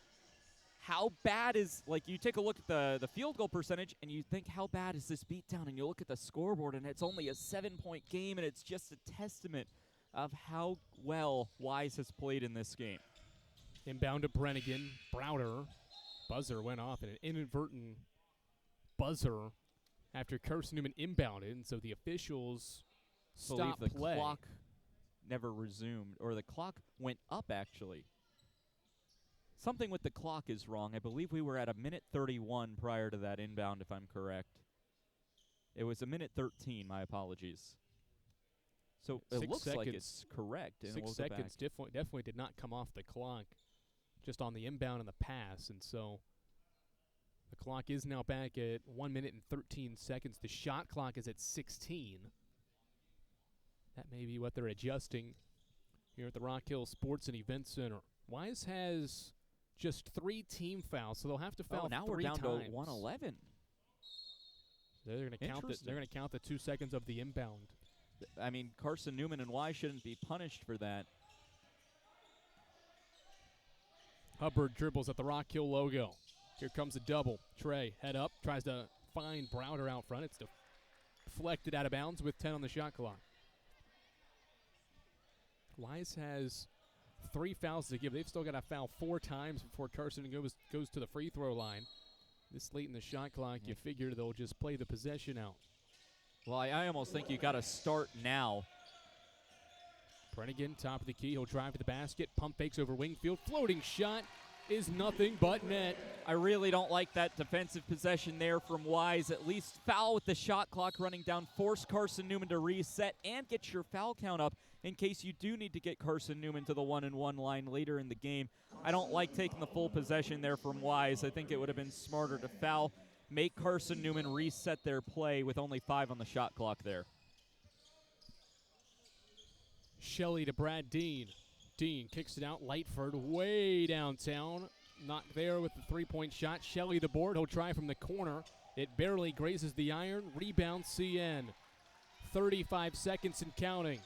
how bad is, like, you take a look at the field goal percentage, and you think, how bad is this beatdown? And you look at the scoreboard, and it's only a 7-point game, and it's just a testament of how well Wise has played in this game. Inbound to Brennigan. Browder. Buzzer went off, and an inadvertent buzzer after Carson-Newman inbounded, and so the officials stopped play. The clock never resumed, or the clock went up, actually. Something with the clock is wrong. I believe we were at 1:31 prior to that inbound, if I'm correct. It was 1:13, my apologies. So it looks like it's correct. And 6 seconds definitely did not come off the clock, just on the inbound and the pass, and so the clock is now back at 1 minute and 13 seconds. The shot clock is at 16. That may be what they're adjusting here at the Rock Hill Sports and Event Center. Wise has just 3 team fouls, so they'll have to foul now 3 we're down times. to 111. They're going to count. They're going to count the 2 seconds of the inbound. I mean, Carson-Newman and Wise shouldn't be punished for that. Hubbard dribbles at the Rock Hill logo. Here comes a double. Trey, head up, tries to find Browder out front. It's deflected out of bounds with 10 on the shot clock. Wise has 3 fouls to give. They've still got to foul 4 times before Carson goes to the free throw line. This late in the shot clock, you figure they'll just play the possession out. Well, I almost think you got to start now. Brennigan, top of the key. He'll drive to the basket. Pump fakes over Wingfield. Floating shot is nothing but net. I really don't like that defensive possession there from Wise. At least foul with the shot clock running down. Force Carson-Newman to reset and get your foul count up in case you do need to get Carson-Newman to the 1-and-1 line later in the game. I don't like taking the full possession there from Wise. I think it would have been smarter to foul make Carson-Newman reset their play with only 5 on the shot clock there. Shelley to Brad Dean. Dean kicks it out. Lightford way downtown. Not there with the three-point shot. Shelley the board. He'll try from the corner. It barely grazes the iron. Rebound CN. 35 seconds and counting.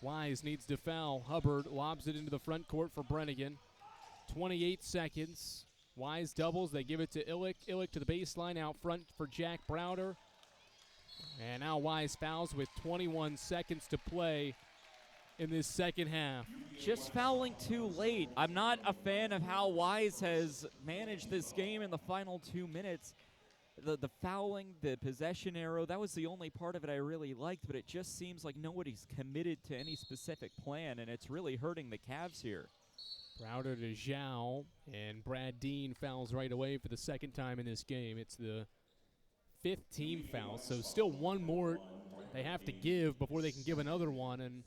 Wise needs to foul. Hubbard lobs it into the front court for Brennigan. 28 seconds. Wise doubles. They give it to Illick. Illick to the baseline out front for Jack Browder. And now Wise fouls with 21 seconds to play in this second half. Just fouling too late. I'm not a fan of how Wise has managed this game in the final 2 minutes. The fouling, the possession arrow, that was the only part of it I really liked, but it just seems like nobody's committed to any specific plan, and it's really hurting the Cavs here. Browder to Zhao, and Brad Dean fouls right away for the second time in this game. It's the 5th team foul, so still one more they have to give before they can give another one and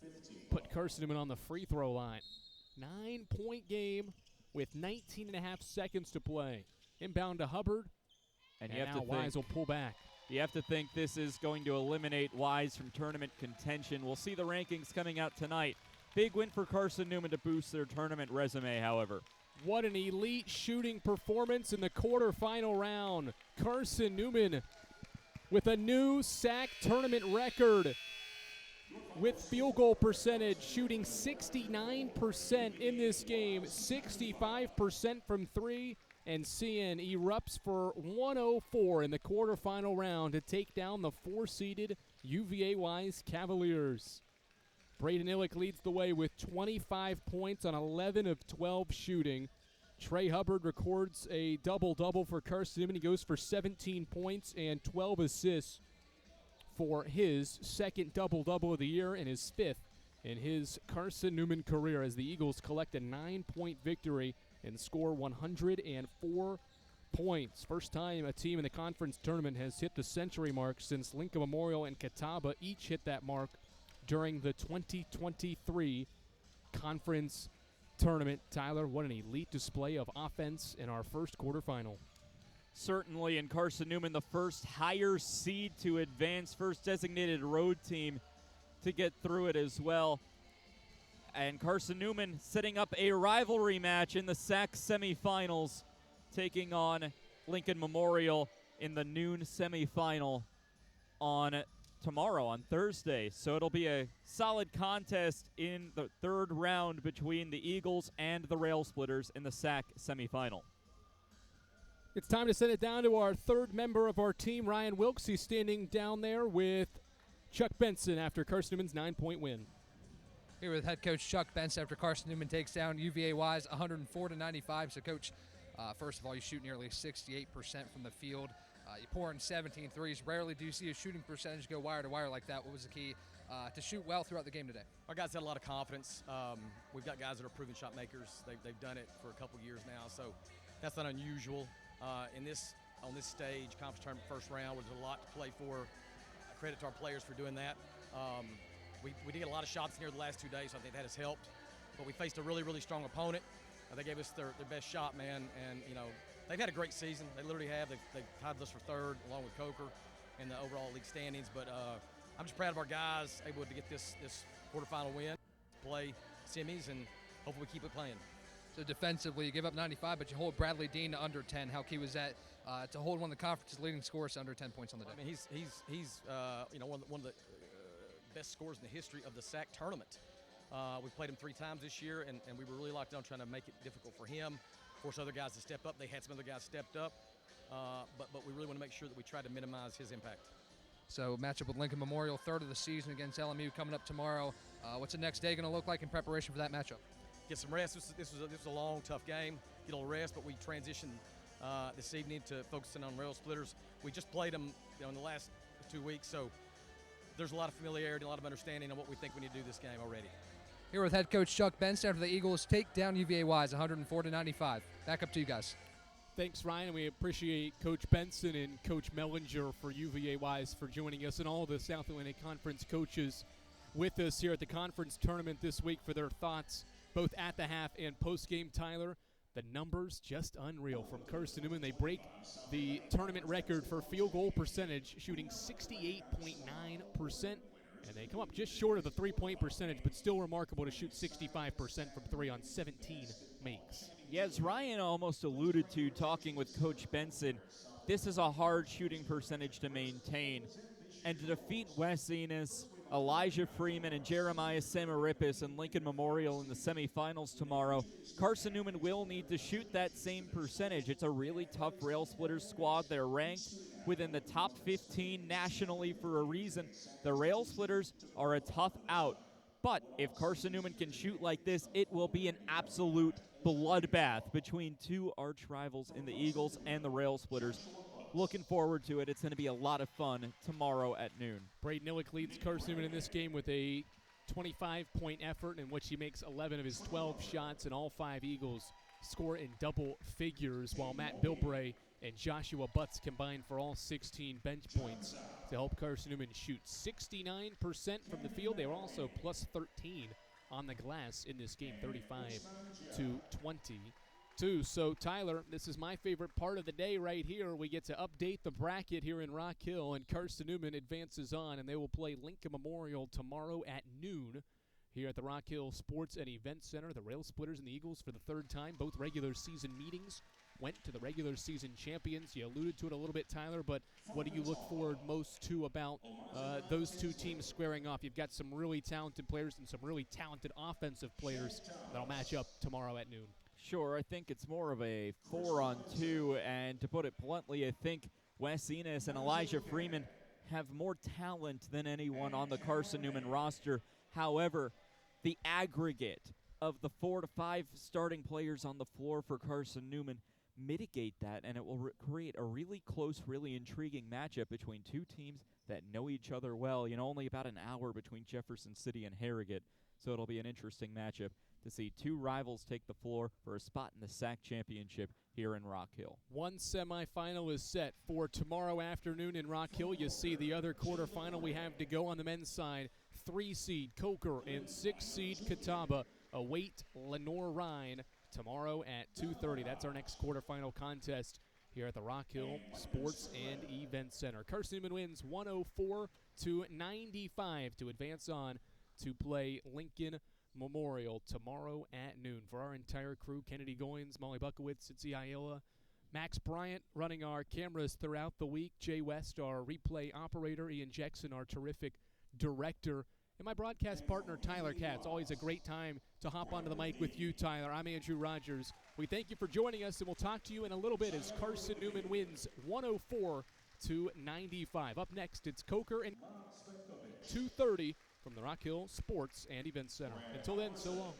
put Carson-Newman on the free throw line. 9-point game with 19 and a half seconds to play. Inbound to Hubbard, and you have now to Wise will pull back. You have to think this is going to eliminate Wise from tournament contention. We'll see the rankings coming out tonight. Big win for Carson-Newman to boost their tournament resume, however. What an elite shooting performance in the quarterfinal round. Carson-Newman with a new SAC tournament record with field goal percentage, shooting 69% in this game, 65% from 3, and CN erupts for 104 in the quarterfinal round to take down the 4-seeded UVA Wise Cavaliers. Braden Illick leads the way with 25 points on 11 of 12 shooting. Trey Hubbard records a double-double for Carson-Newman. He goes for 17 points and 12 assists for his second double-double of the year and his 5th in his Carson-Newman career as the Eagles collect a 9-point victory and score 104 points. First time a team in the conference tournament has hit the century mark since Lincoln Memorial and Catawba each hit that mark during the 2023 conference tournament. Tyler, what an elite display of offense in our first quarterfinal. Certainly, and Carson-Newman, the first higher seed to advance, first designated road team to get through it as well. And Carson-Newman setting up a rivalry match in the SAC semifinals, taking on Lincoln Memorial in the noon semifinal on tomorrow, on Thursday. So it'll be a solid contest in the third round between the Eagles and the Rail Splitters in the SAC semifinal. It's time to send it down to our third member of our team, Ryan Wilkes. He's standing down there with Chuck Benson after Carson-Newman's 9-point win. Here with head coach Chuck Benson after Carson-Newman takes down UVA Wise 104-95. So, Coach, first of all, you shoot nearly 68% from the field. You pour in 17 threes. Rarely do you see a shooting percentage go wire to wire like that. What was the key to shoot well throughout the game today? Our guys had a lot of confidence. We've got guys that are proven shot makers. They've done it for a couple years now, so that's not unusual. On this stage, conference tournament first round, there's a lot to play for. Credit to our players for doing that. We did get a lot of shots in here the last 2 days, so I think that has helped. But we faced a really, really strong opponent. They gave us their best shot, man, and they've had a great season. They literally have. They've tied us for third along with Coker in the overall league standings. But I'm just proud of our guys able to get this quarterfinal win, play semis, and hopefully we keep it playing. So defensively, you give up 95, but you hold Bradley Dean to under 10. How key was that to hold one of the conference's leading scorers to under 10 points on the day? I mean, he's one of the best scorers in the history of the SAC tournament. We played him 3 times this year, and we were really locked down trying to make it difficult for him. Force other guys to step up. They had some other guys stepped up, but we really want to make sure that we try to minimize his impact. So matchup with Lincoln Memorial, third of the season against LMU coming up tomorrow. What's the next day going to look like in preparation for that matchup? Get some rest. This was a long, tough game. Get a little rest, but we transitioned this evening to focusing on Rail Splitters. We just played them in the last 2 weeks, so there's a lot of familiarity, a lot of understanding on what we think we need to do this game already. Here with head coach Chuck Benson after the Eagles take down UVA Wise 104-95. Back up to you guys. Thanks, Ryan. We appreciate Coach Benson and Coach Mellinger for UVA Wise for joining us, and all the South Atlantic Conference coaches with us here at the conference tournament this week for their thoughts both at the half and post-game. Tyler, The numbers just unreal from Carson-Newman. They break the tournament record for field goal percentage, shooting 68.9%. And they come up just short of the three-point percentage, but still remarkable to shoot 65% from three on 17 makes. Yeah, as Ryan almost alluded to talking with Coach Benson, this is a hard shooting percentage to maintain. And to defeat Wes Enos, Elijah Freeman, and Jeremiah Samarippis in Lincoln Memorial in the semifinals tomorrow, Carson-Newman will need to shoot that same percentage. It's a really tough Rail Splitters squad. They're ranked within the top 15 nationally for a reason. The Rail Splitters are a tough out. But if Carson-Newman can shoot like this, it will be an absolute bloodbath between two arch rivals in the Eagles and the Rail Splitters. Looking forward to it. It's going to be a lot of fun tomorrow at noon. Braden Illick leads Carson-Newman in this game with a 25-point effort in which he makes 11 of his 12 shots, and all 5 Eagles score in double figures, while Matt Bilbray and Joshua Butts combine for all 16 bench points to help Carson-Newman shoot 69% from the field. They were also plus 13 on the glass in this game, 35-22. So, Tyler, this is my favorite part of the day right here. We get to update the bracket here in Rock Hill, and Carson-Newman advances on, and they will play Lincoln Memorial tomorrow at noon here at the Rock Hill Sports and Event Center. The Rail Splitters and the Eagles for the third time, both regular season meetings, went to the regular season champions. You alluded to it a little bit, Tyler, but what do you look forward most to about those two teams squaring off? You've got some really talented players and some really talented offensive players that'll match up tomorrow at noon. Sure, I think it's more of a 4-on-2, and to put it bluntly, I think Wes Enos and Elijah Freeman have more talent than anyone on the Carson-Newman roster. However, the aggregate of the 4 to 5 starting players on the floor for Carson-Newman mitigate that, and it will create a really close, really intriguing matchup between two teams that know each other well. You know, only about an hour between Jefferson City and Harrogate, so it'll be an interesting matchup to see two rivals take the floor for a spot in the SAC championship here in Rock Hill. One semifinal is set for tomorrow afternoon in Rock Hill. You see the other quarterfinal we have to go on the men's side. 3-seed Coker and 6-seed Catawba await Lenore-Rhine tomorrow at 2:30. That's our next quarterfinal contest here at the Rock Hill Sports and Event Center. Carson-Newman wins 104-95 to advance on to play Lincoln Memorial tomorrow at noon. For our entire crew, Kennedy Goins, Molly Buckowitz, Itzi Iola, Max Bryant running our cameras throughout the week, Jay West, our replay operator, Ian Jackson, our terrific director, and my broadcast partner, Tyler Katz. Always a great time to hop onto the mic with you, Tyler. I'm Andrew Rogers. We thank you for joining us, and we'll talk to you in a little bit as Carson-Newman wins 104-95. Up next, it's Coker and 2:30 from the Rock Hill Sports and Event Center. Until then, so long.